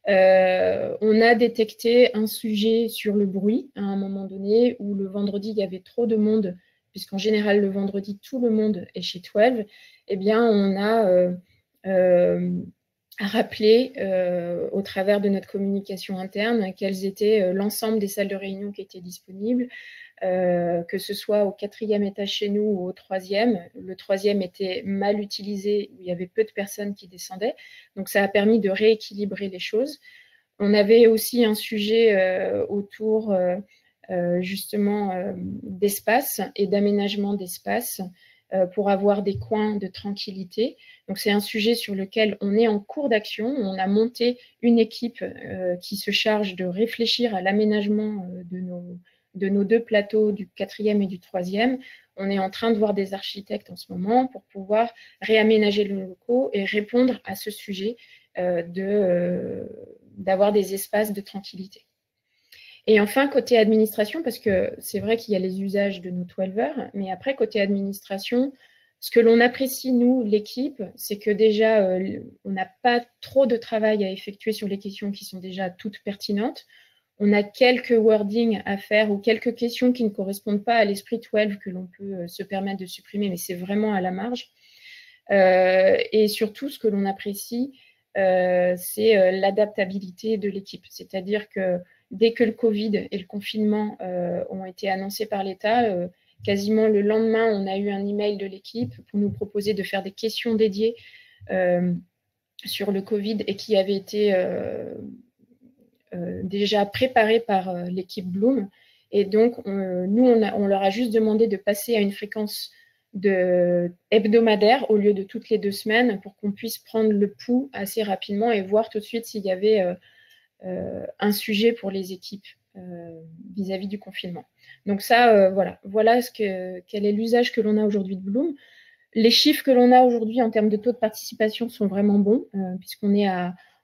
on a détecté un sujet sur le bruit à un moment donné où le vendredi, il y avait trop de monde, puisqu'en général, le vendredi, tout le monde est chez 12. Eh bien, on a rappelé au travers de notre communication interne quelles étaient l'ensemble des salles de réunion qui étaient disponibles, que ce soit au 4e étage chez nous ou au 3e. Le 3e était mal utilisé, où il y avait peu de personnes qui descendaient. Donc, ça a permis de rééquilibrer les choses. On avait aussi un sujet autour justement d'espace et d'aménagement d'espace pour avoir des coins de tranquillité. Donc, c'est un sujet sur lequel on est en cours d'action. On a monté une équipe qui se charge de réfléchir à l'aménagement de nos 2 plateaux, du 4e et du 3e. On est en train de voir des architectes en ce moment pour pouvoir réaménager le locaux et répondre à ce sujet d'avoir des espaces de tranquillité. Et enfin, côté administration, parce que c'est vrai qu'il y a les usages de nos 12ers, mais après, côté administration, ce que l'on apprécie, nous, l'équipe, c'est que déjà, on n'a pas trop de travail à effectuer sur les questions qui sont déjà toutes pertinentes. On a quelques wordings à faire ou quelques questions qui ne correspondent pas à l'esprit 12 que l'on peut se permettre de supprimer, mais c'est vraiment à la marge. Et surtout, ce que l'on apprécie, c'est l'adaptabilité de l'équipe. C'est-à-dire que dès que le Covid et le confinement ont été annoncés par l'État, quasiment le lendemain, on a eu un email de l'équipe pour nous proposer de faire des questions dédiées sur le Covid et qui avaient été déjà préparées par l'équipe Bloom. Et donc, nous, on leur a juste demandé de passer à une fréquence hebdomadaire au lieu de toutes les 2 semaines pour qu'on puisse prendre le pouls assez rapidement et voir tout de suite s'il y avait un sujet pour les équipes vis-à-vis du confinement. Donc ça, voilà quel est l'usage que l'on a aujourd'hui de Bloom. Les chiffres que l'on a aujourd'hui en termes de taux de participation sont vraiment bons, puisqu'on est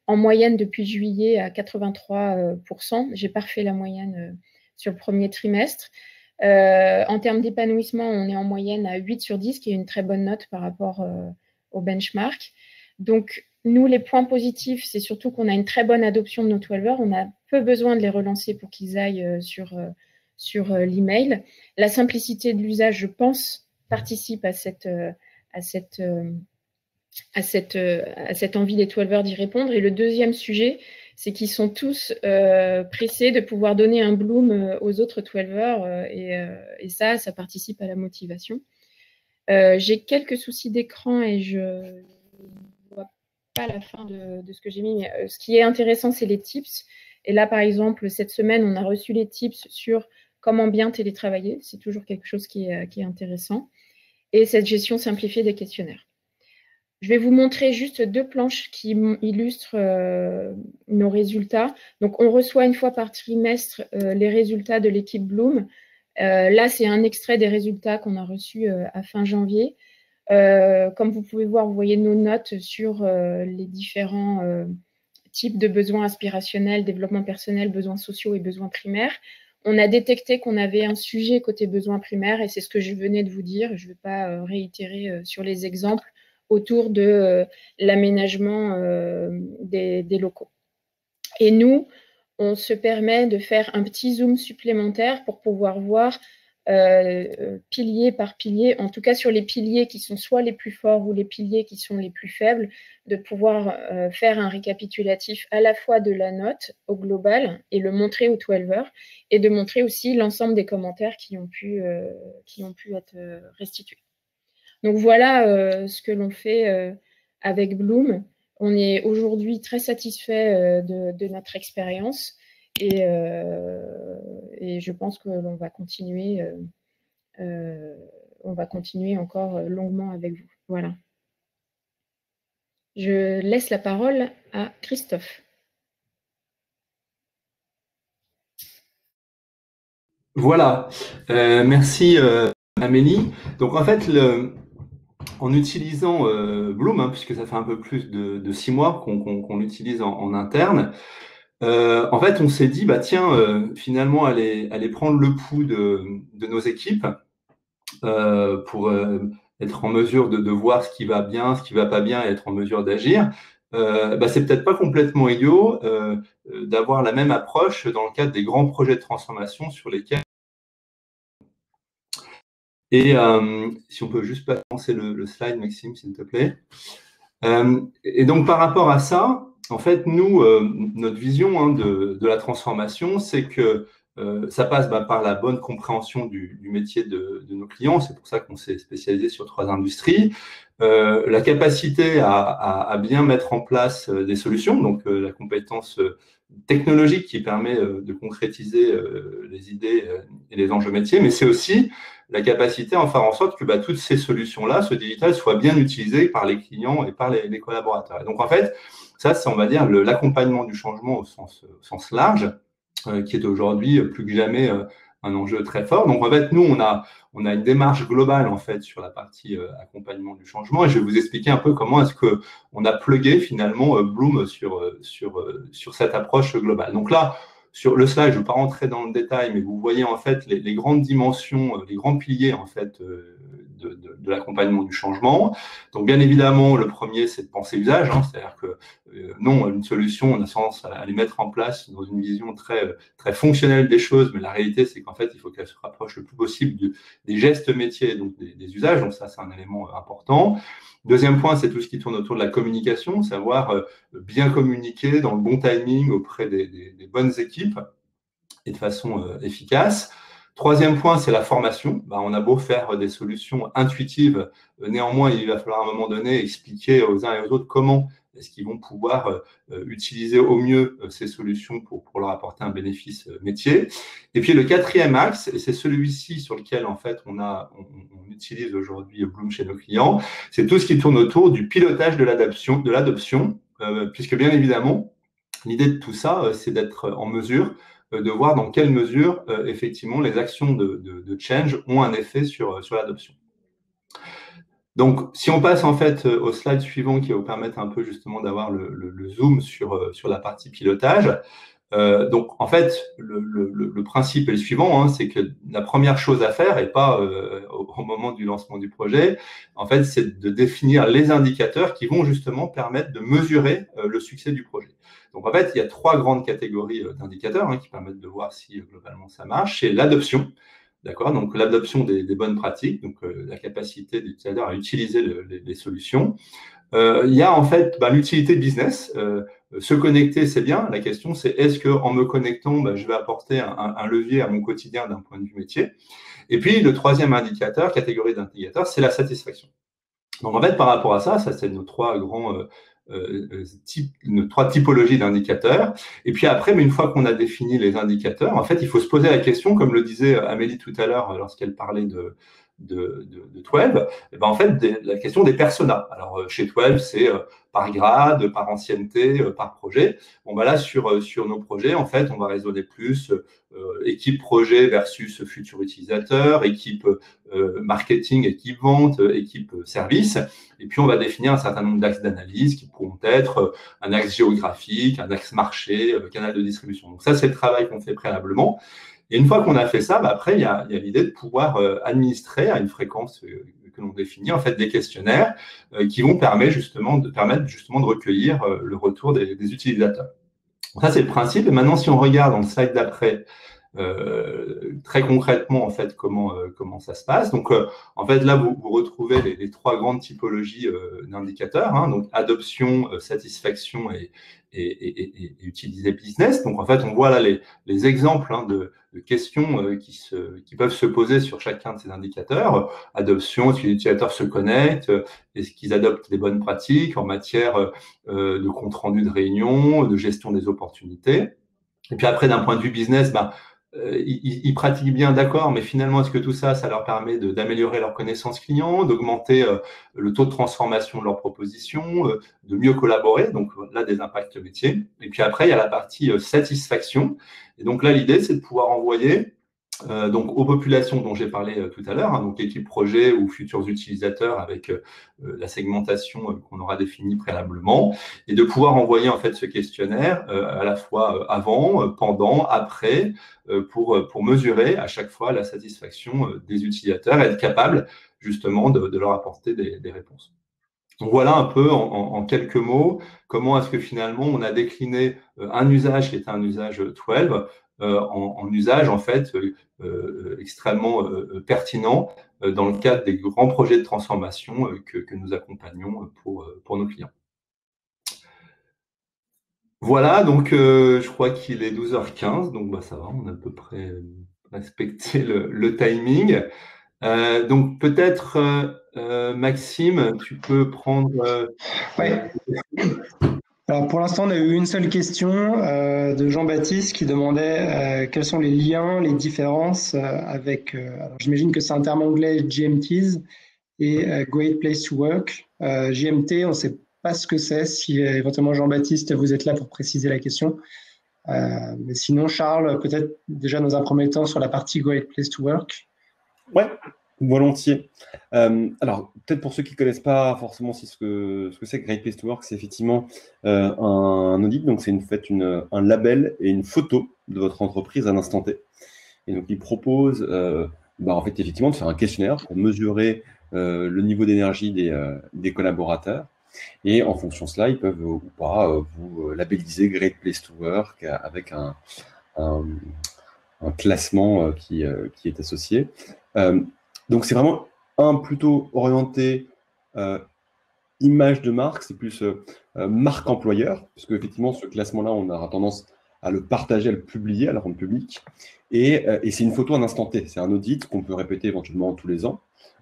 en moyenne depuis juillet à 83%. J'ai pas refait la moyenne sur le premier trimestre. En termes d'épanouissement, on est en moyenne à 8 sur 10, qui est une très bonne note par rapport au benchmark. Donc, nous, les points positifs, c'est surtout qu'on a une très bonne adoption de nos 12ers. On a peu besoin de les relancer pour qu'ils aillent sur l'email. La simplicité de l'usage, je pense, participe à cette envie des 12ers d'y répondre. Et le deuxième sujet, c'est qu'ils sont tous pressés de pouvoir donner un Bloom aux autres 12ers et ça participe à la motivation. J'ai quelques soucis d'écran et je ne vois pas la fin de ce que j'ai mis. Mais, ce qui est intéressant, c'est les tips. Et là, par exemple, cette semaine, on a reçu les tips sur comment bien télétravailler. C'est toujours quelque chose qui est intéressant. Et cette gestion simplifiée des questionnaires. Je vais vous montrer juste 2 planches qui illustrent nos résultats. Donc, on reçoit une fois par trimestre les résultats de l'équipe Bloom. Là, c'est un extrait des résultats qu'on a reçus à fin janvier. Comme vous pouvez voir, vous voyez nos notes sur les différents types de besoins aspirationnels, développement personnel, besoins sociaux et besoins primaires. On a détecté qu'on avait un sujet côté besoins primaires et c'est ce que je venais de vous dire. Je ne vais pas réitérer sur les exemples autour de l'aménagement des locaux. Et nous, on se permet de faire un petit zoom supplémentaire pour pouvoir voir pilier par pilier, en tout cas sur les piliers qui sont soit les plus forts ou les piliers qui sont les plus faibles, de pouvoir faire un récapitulatif à la fois de la note au global et le montrer aux 12ers et de montrer aussi l'ensemble des commentaires qui ont pu être restitués. Donc voilà ce que l'on fait avec Bloom. On est aujourd'hui très satisfait de notre expérience et je pense que l'on va continuer on va continuer encore longuement avec vous. Voilà. Je laisse la parole à Christophe. Voilà, merci Amélie. Donc en fait, en utilisant Bloom, hein, puisque ça fait un peu plus de 6 mois qu'on l'utilise en interne, en fait, on s'est dit, bah tiens, finalement, aller prendre le pouls de nos équipes pour être en mesure de voir ce qui va bien, ce qui va pas bien et être en mesure d'agir. Bah, c'est peut-être pas complètement idiot d'avoir la même approche dans le cadre des grands projets de transformation sur lesquels. Et si on peut juste passer le slide, Maxime, s'il te plaît. Et donc, par rapport à ça, en fait, nous, notre vision hein, de la transformation, c'est que ça passe par la bonne compréhension du métier de nos clients. C'est pour ça qu'on s'est spécialisé sur 3 industries. La capacité à bien mettre en place des solutions, donc la compétence technologique qui permet de concrétiser les idées et les enjeux métiers, mais c'est aussi la capacité à faire en sorte que toutes ces solutions-là, ce digital, soient bien utilisées par les clients et par les collaborateurs. Et donc, en fait, ça, c'est, on va dire, l'accompagnement du changement au sens large, qui est aujourd'hui plus que jamais un enjeu très fort. Donc, en fait, nous, on a une démarche globale, en fait, sur la partie accompagnement du changement. Et je vais vous expliquer un peu comment est-ce qu'on a plugué, finalement, Bloom sur cette approche globale. Donc là, sur le slide, je ne vais pas rentrer dans le détail, mais vous voyez en fait les grandes dimensions, les grands piliers en fait de l'accompagnement du changement. Donc bien évidemment, le premier, c'est de penser usage, hein, c'est-à-dire que non, une solution, on a tendance à les mettre en place dans une vision très fonctionnelle des choses, mais la réalité, c'est qu'en fait, il faut qu'elle se rapproche le plus possible des gestes métiers, donc des usages. Donc ça, c'est un élément important. Deuxième point, c'est tout ce qui tourne autour de la communication, savoir bien communiquer dans le bon timing auprès des bonnes équipes et de façon efficace. Troisième point, c'est la formation. On a beau faire des solutions intuitives, néanmoins, il va falloir à un moment donné expliquer aux uns et aux autres comment est-ce qu'ils vont pouvoir utiliser au mieux ces solutions pour leur apporter un bénéfice métier. Et puis le quatrième axe, et c'est celui-ci sur lequel en fait on utilise aujourd'hui Bloom chez nos clients, c'est tout ce qui tourne autour du pilotage de l'adoption, puisque bien évidemment, l'idée de tout ça, c'est d'être en mesure de voir dans quelle mesure, effectivement, les actions de change ont un effet sur l'adoption. Donc, si on passe en fait au slide suivant qui va vous permettre un peu justement d'avoir le zoom sur la partie pilotage. Donc, en fait, le principe est le suivant, hein, c'est que la première chose à faire, et pas au moment du lancement du projet, en fait, c'est de définir les indicateurs qui vont justement permettre de mesurer le succès du projet. Donc, en fait, il y a 3 grandes catégories d'indicateurs qui permettent de voir si globalement ça marche. C'est l'adoption, d'accord? Donc, l'adoption des bonnes pratiques, donc la capacité des utilisateurs à utiliser les solutions. Il y a en fait l'utilité business. Se connecter, c'est bien. La question, c'est est-ce qu'en me connectant, je vais apporter un levier à mon quotidien d'un point de vue métier. Et puis, le troisième indicateur, catégorie d'indicateurs, c'est la satisfaction. Donc, en fait, par rapport à ça, c'est nos 3 grands nos 3 typologies d'indicateurs. Et puis après, une fois qu'on a défini les indicateurs, en fait, il faut se poser la question, comme le disait Amélie tout à l'heure lorsqu'elle parlait de 12, et en fait, la question des personas. Alors, chez 12, c'est par grade, par ancienneté, par projet. Là, sur nos projets, en fait, on va raisonner plus équipe projet versus futur utilisateur, équipe marketing, équipe vente, équipe service. Et puis, on va définir un certain nombre d'axes d'analyse qui pourront être un axe géographique, un axe marché, canal de distribution. Donc, ça, c'est le travail qu'on fait préalablement. Et une fois qu'on a fait ça, après, il y a l'idée de pouvoir administrer à une fréquence que l'on définit, en fait, des questionnaires qui vont permettre justement de recueillir le retour des utilisateurs. Donc ça, c'est le principe. Et maintenant, si on regarde dans le slide d'après, très concrètement, en fait, comment ça se passe. Donc, en fait, là, vous retrouvez les 3 grandes typologies d'indicateurs, hein, donc adoption, satisfaction et utiliser business. Donc, en fait, on voit là les exemples de questions qui peuvent se poser sur chacun de ces indicateurs. Adoption, est-ce que les utilisateurs se connectent? Est-ce qu'ils adoptent les bonnes pratiques en matière de compte rendu de réunion, de gestion des opportunités? Et puis après, d'un point de vue business, ils pratiquent bien, d'accord, mais finalement, est-ce que tout ça, ça leur permet d'améliorer leur connaissance client, d'augmenter le taux de transformation de leurs propositions, de mieux collaborer, donc là, des impacts métiers. Et puis après, il y a la partie satisfaction. Et donc là, l'idée, c'est de pouvoir envoyer donc aux populations dont j'ai parlé tout à l'heure, hein, donc équipe projet ou futurs utilisateurs avec la segmentation qu'on aura définie préalablement, et de pouvoir envoyer en fait ce questionnaire à la fois avant, pendant, après, pour mesurer à chaque fois la satisfaction des utilisateurs et être capable justement de leur apporter des réponses. Donc voilà un peu en quelques mots comment est-ce que finalement on a décliné un usage qui était un usage 12 en usage en fait extrêmement pertinent dans le cadre des grands projets de transformation que nous accompagnons pour nos clients. Voilà, donc je crois qu'il est 12h15, donc bah, ça va, on a à peu près respecté le timing. Donc peut-être, Maxime, tu peux prendre… Ouais. Alors pour l'instant, on a eu une seule question de Jean-Baptiste qui demandait quels sont les liens, les différences avec, alors j'imagine que c'est un terme anglais, GMTs, et Great Place to Work. GMT, on ne sait pas ce que c'est. Si éventuellement Jean-Baptiste, vous êtes là pour préciser la question. Mais sinon, Charles, peut-être déjà dans un premier temps sur la partie Great Place to Work. Ouais, volontiers. Alors, peut-être pour ceux qui ne connaissent pas forcément ce que c'est Great Place to Work, c'est effectivement un audit. Donc, c'est un label et une photo de votre entreprise à l'instant T. Et donc, il propose en fait, effectivement, de faire un questionnaire pour mesurer le niveau d'énergie des collaborateurs. Et en fonction de cela, ils peuvent ou pas vous labelliser Great Place to Work avec un classement qui est associé. Donc, c'est vraiment plutôt orienté image de marque, c'est plus marque employeur, parce qu'effectivement, ce classement-là, on aura tendance à le partager, à le publier, à le rendre public. Et c'est une photo à un instant T. C'est un audit qu'on peut répéter éventuellement tous les ans,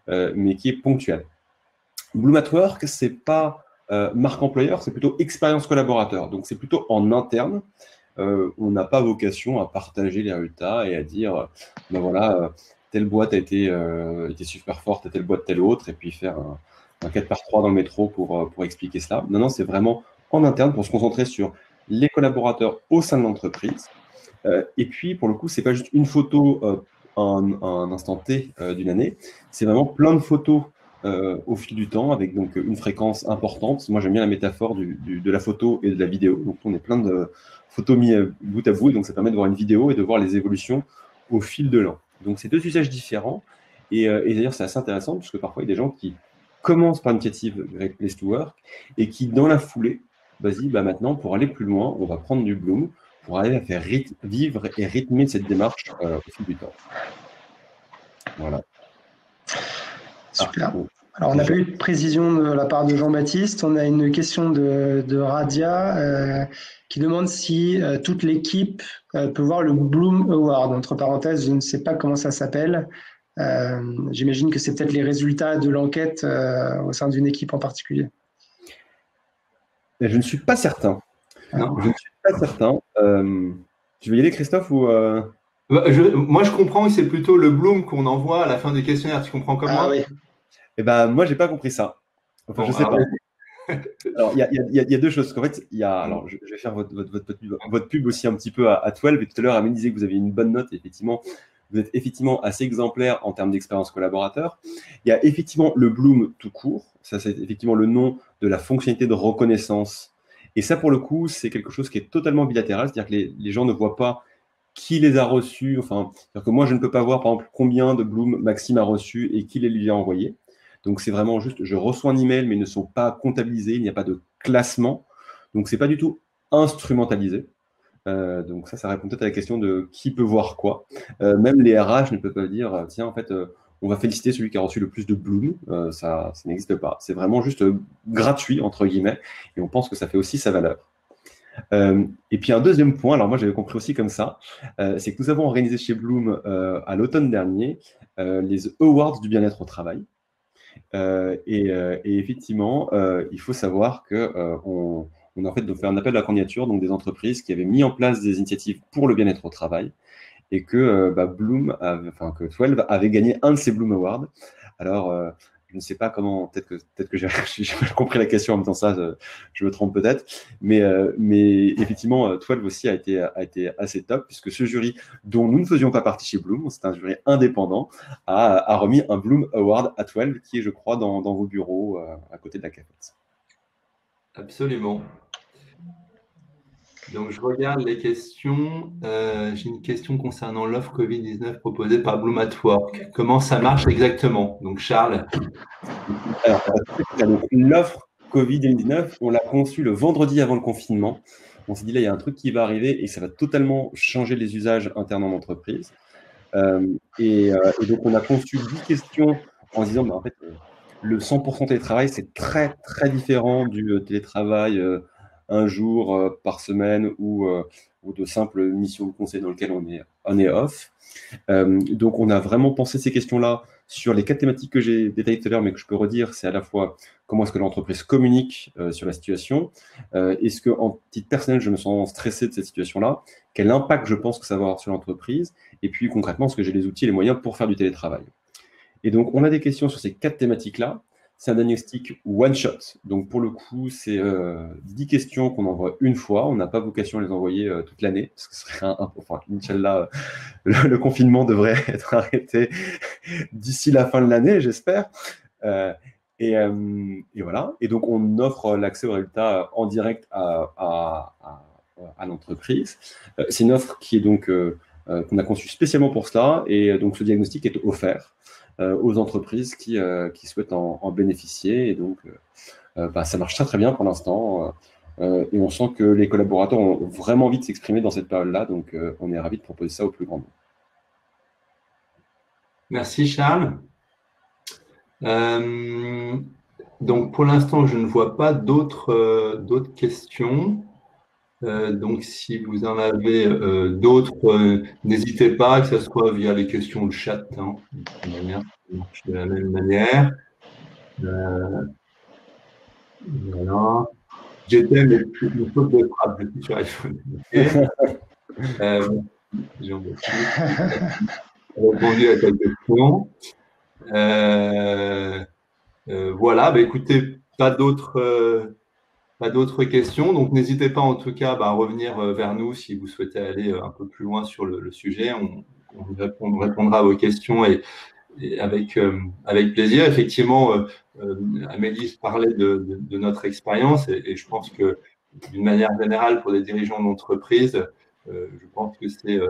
mais qui est ponctuel. Bloom at Work, c'est pas marque employeur, c'est plutôt expérience collaborateur. Donc, c'est plutôt en interne. On n'a pas vocation à partager les résultats et à dire, ben voilà, telle boîte a été super forte et telle boîte telle autre, et puis faire un 4x3 dans le métro pour expliquer cela. Non, c'est vraiment en interne pour se concentrer sur les collaborateurs au sein de l'entreprise. Et puis, pour le coup, c'est pas juste une photo un instant T d'une année, c'est vraiment plein de photos au fil du temps, avec donc une fréquence importante. Moi, j'aime bien la métaphore de la photo et de la vidéo. Donc, on est plein de photos mis bout à bout, et donc ça permet de voir une vidéo et de voir les évolutions au fil de l'an. Donc, c'est deux usages différents. Et d'ailleurs, c'est assez intéressant, parce que parfois, il y a des gens qui commencent par une initiative Great Place to Work et qui, dans la foulée, vas-y, maintenant, pour aller plus loin, on va prendre du Bloom pour aller à faire vivre et rythmer cette démarche au fil du temps. Voilà. Super. Alors, on n'a pas eu de précision de la part de Jean-Baptiste. On a une question de Radia qui demande si toute l'équipe peut voir le Bloom Award. Entre parenthèses, je ne sais pas comment ça s'appelle. J'imagine que c'est peut-être les résultats de l'enquête au sein d'une équipe en particulier. Je ne suis pas certain. Non. Je ne suis pas certain. Tu veux y aller, Christophe, ou Moi, je comprends que c'est plutôt le Bloom qu'on envoie à la fin du questionnaire. Tu comprends comme moi? Oui. Eh ben, moi, j'ai pas compris ça. Enfin, je sais pas. Alors, il y a deux choses. En fait, alors, je vais faire votre pub aussi un petit peu à 12. Et tout à l'heure, Amélie disait que vous aviez une bonne note. Et effectivement, vous êtes effectivement assez exemplaire en termes d'expérience collaborateur. Il y a effectivement le Bloom tout court. Ça, c'est effectivement le nom de la fonctionnalité de reconnaissance. Et ça, pour le coup, c'est quelque chose qui est totalement bilatéral. C'est-à-dire que les gens ne voient pas qui les a reçus. Enfin, c'est-à-dire que moi, je ne peux pas voir, par exemple, combien de Bloom Maxime a reçu et qui les lui a envoyés. Donc, c'est vraiment juste, je reçois un email, mais ils ne sont pas comptabilisés, il n'y a pas de classement. Donc, ce n'est pas du tout instrumentalisé. Donc, ça répond peut-être à la question de qui peut voir quoi. Même les RH ne peuvent pas dire, tiens, en fait, on va féliciter celui qui a reçu le plus de Bloom. Ça n'existe pas. C'est vraiment juste gratuit, entre guillemets, et on pense que ça fait aussi sa valeur. Et puis, un deuxième point, alors moi, j'avais compris aussi comme ça, c'est que nous avons organisé chez Bloom à l'automne dernier les Awards du bien-être au travail. Et effectivement, il faut savoir qu'on a en fait fait un appel à la candidature, donc des entreprises qui avaient mis en place des initiatives pour le bien-être au travail. et que que 12 avait gagné un de ces Bloom Awards. Alors, je ne sais pas comment, peut-être que j'ai mal compris la question en même temps ça, je me trompe peut-être, mais effectivement, 12 aussi a été assez top, puisque ce jury, dont nous ne faisions pas partie chez Bloom, c'est un jury indépendant, a remis un Bloom Award à 12, qui est, je crois, dans vos bureaux, à côté de la cafette. Absolument. Donc, je regarde les questions. J'ai une question concernant l'offre Covid-19 proposée par Bloom at Work. Comment ça marche exactement? Donc, Charles. Alors, l'offre Covid-19, on l'a conçue le vendredi avant le confinement. On s'est dit, là, il y a un truc qui va arriver et ça va totalement changer les usages internes en entreprise. Et donc, on a conçu 10 questions en se disant, en fait, le 100% télétravail, c'est très, très différent du télétravail un jour par semaine ou de simples missions de conseil dans lesquelles on est off. Donc, on a vraiment pensé ces questions-là sur les 4 thématiques que j'ai détaillées tout à l'heure, mais que je peux redire. C'est à la fois comment est-ce que l'entreprise communique sur la situation, est-ce qu'en titre personnel, je me sens stressé de cette situation-là, quel impact je pense que ça va avoir sur l'entreprise, et puis concrètement, est-ce que j'ai les outils et les moyens pour faire du télétravail. Et donc, on a des questions sur ces 4 thématiques-là. C'est un diagnostic one-shot. Donc, pour le coup, c'est 10 questions qu'on envoie une fois. On n'a pas vocation à les envoyer toute l'année, parce que ce serait Inch'Allah, le confinement devrait être arrêté d'ici la fin de l'année, j'espère. Et voilà. Et donc, on offre l'accès aux résultats en direct à l'entreprise. C'est une offre qui est donc qu'on a conçue spécialement pour cela. Et donc, ce diagnostic est offert aux entreprises qui souhaitent en bénéficier. Et donc, ça marche très, très bien pour l'instant. Et on sent que les collaborateurs ont vraiment envie de s'exprimer dans cette période-là. Donc, on est ravis de proposer ça au plus grand nombre. Merci, Charles. Donc, pour l'instant, je ne vois pas d'autres questions. Donc, si vous en avez d'autres, n'hésitez pas, que ce soit via les questions de chat, de la même manière. Voilà. J'étais mes fautes de frappe depuis sur iPhone. J'ai répondu à ta question. Voilà, écoutez, pas d'autres questions, donc n'hésitez pas en tout cas à revenir vers nous si vous souhaitez aller un peu plus loin sur le sujet. On répondra à vos questions et avec plaisir. Effectivement, Amélie parlait de notre expérience et je pense que d'une manière générale pour les dirigeants d'entreprise, je pense que c'est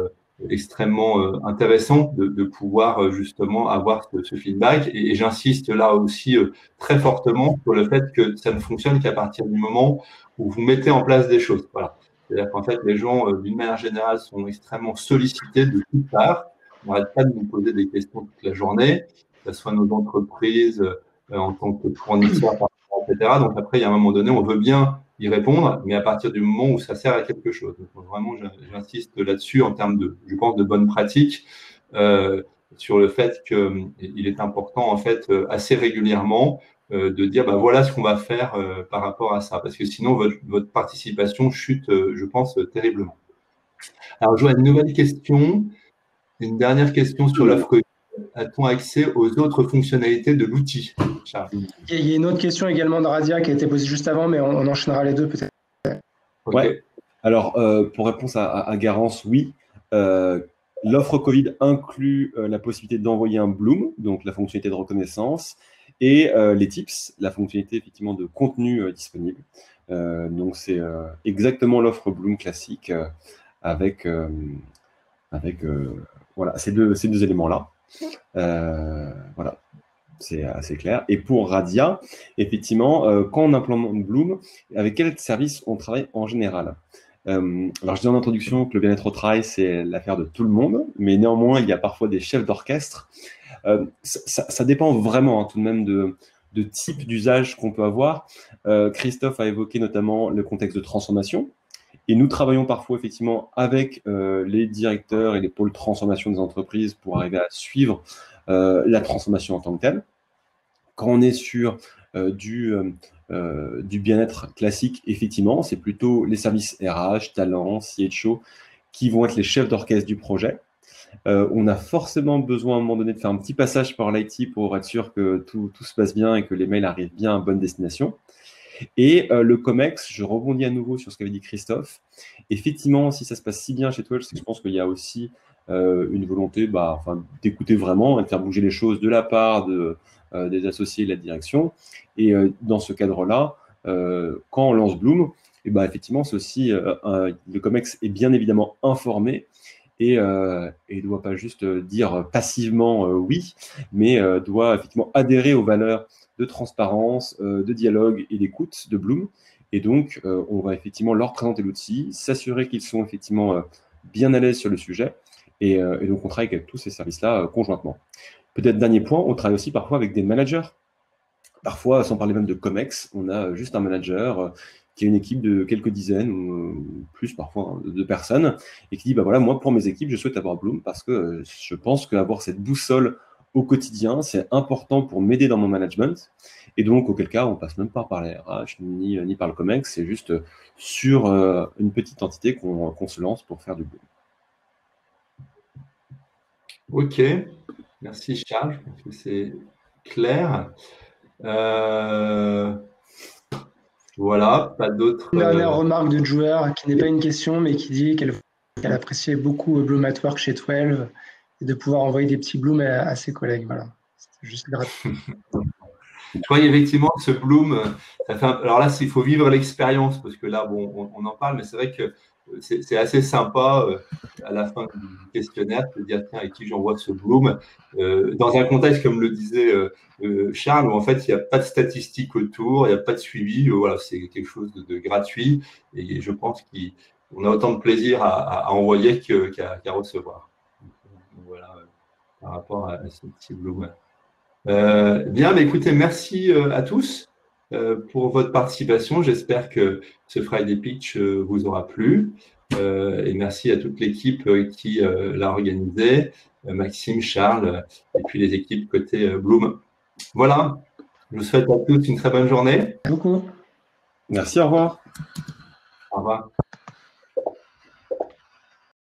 extrêmement intéressant de pouvoir justement avoir ce feedback. Et j'insiste là aussi très fortement sur le fait que ça ne fonctionne qu'à partir du moment où vous mettez en place des choses. Voilà. C'est-à-dire qu'en fait, les gens, d'une manière générale, sont extrêmement sollicités de toutes parts. On n'arrête pas de nous poser des questions toute la journée, que ce soit nos entreprises en tant que fournisseurs, etc. Donc après, il y a un moment donné, on veut bien y répondre, mais à partir du moment où ça sert à quelque chose. Donc, vraiment, j'insiste là-dessus en termes je pense, de bonnes pratiques, sur le fait qu'il est important, en fait, assez régulièrement, de dire, voilà ce qu'on va faire par rapport à ça, parce que sinon, votre participation chute, je pense, terriblement. Alors, je vois une nouvelle question, une dernière question sur l'offre Covid. A-t-on accès aux autres fonctionnalités de l'outil, Charles? Il y a une autre question également de Radia qui a été posée juste avant, mais on enchaînera les deux peut-être. Okay. Ouais. Alors, pour réponse à Garance, oui. L'offre Covid inclut la possibilité d'envoyer un Bloom, donc la fonctionnalité de reconnaissance, et les tips, la fonctionnalité effectivement de contenu disponible. Donc, c'est exactement l'offre Bloom classique avec voilà, ces deux éléments-là. Voilà, c'est assez clair. Et pour Radia, effectivement, quand on implémente Bloom, avec quel service on travaille en général? Alors, je dis en introduction que le bien-être au travail, c'est l'affaire de tout le monde, mais néanmoins, il y a parfois des chefs d'orchestre. Ça dépend vraiment tout de même de type d'usage qu'on peut avoir. Christophe a évoqué notamment le contexte de transformation. Et nous travaillons parfois effectivement avec les directeurs et les pôles transformation des entreprises pour arriver à suivre la transformation en tant que telle. Quand on est sur du bien-être classique, effectivement, c'est plutôt les services RH, talent, CHO qui vont être les chefs d'orchestre du projet. On a forcément besoin à un moment donné de faire un petit passage par l'IT pour être sûr que tout se passe bien et que les mails arrivent bien à bonne destination. Et le COMEX, je rebondis à nouveau sur ce qu'avait dit Christophe. Effectivement, si ça se passe si bien chez Twelve, c'est que je pense qu'il y a aussi une volonté d'écouter vraiment et de faire bouger les choses de la part des associés et de la direction. Et dans ce cadre-là, quand on lance Bloom, effectivement, c'est aussi le COMEX est bien évidemment informé et ne doit pas juste dire passivement oui, mais doit effectivement adhérer aux valeurs de transparence, de dialogue et d'écoute de Bloom. Et donc, on va effectivement leur présenter l'outil, s'assurer qu'ils sont effectivement bien à l'aise sur le sujet. Et donc, on travaille avec tous ces services-là conjointement. Peut-être dernier point, on travaille aussi parfois avec des managers. Parfois, sans parler même de COMEX, on a juste un manager qui a une équipe de quelques dizaines ou plus parfois de personnes et qui dit voilà, moi pour mes équipes je souhaite avoir Bloom parce que je pense qu'avoir cette boussole au quotidien c'est important pour m'aider dans mon management. Et donc auquel cas on passe même pas par les RH ni par le COMEX, c'est juste sur une petite entité qu'on se lance pour faire du Bloom. Ok, merci Charles, je pense que c'est clair. Voilà, pas d'autres. Une dernière remarque de joueur qui n'est pas une question, mais qui dit qu'elle appréciait beaucoup Bloom at Work chez Twelve et de pouvoir envoyer des petits Blooms à ses collègues. Voilà, c'était juste gratuit. Je crois qu'effectivement, ce Bloom, ça fait alors là, il faut vivre l'expérience, parce que là, bon, on en parle, mais c'est vrai que c'est assez sympa à la fin du questionnaire de dire tiens, avec qui j'envoie ce Bloom, dans un contexte, comme le disait Charles, où en fait, il n'y a pas de statistiques autour, il n'y a pas de suivi, voilà, c'est quelque chose de gratuit, et je pense qu'on a autant de plaisir à envoyer qu'à recevoir. Donc, voilà, par rapport à ce petit Bloom. Bien, mais écoutez, merci à tous pour votre participation. J'espère que ce Friday Pitch vous aura plu. Et merci à toute l'équipe qui l'a organisé, Maxime, Charles, et puis les équipes côté Bloom. Voilà, je vous souhaite à tous une très bonne journée. Beaucoup. Merci, au revoir. Au revoir.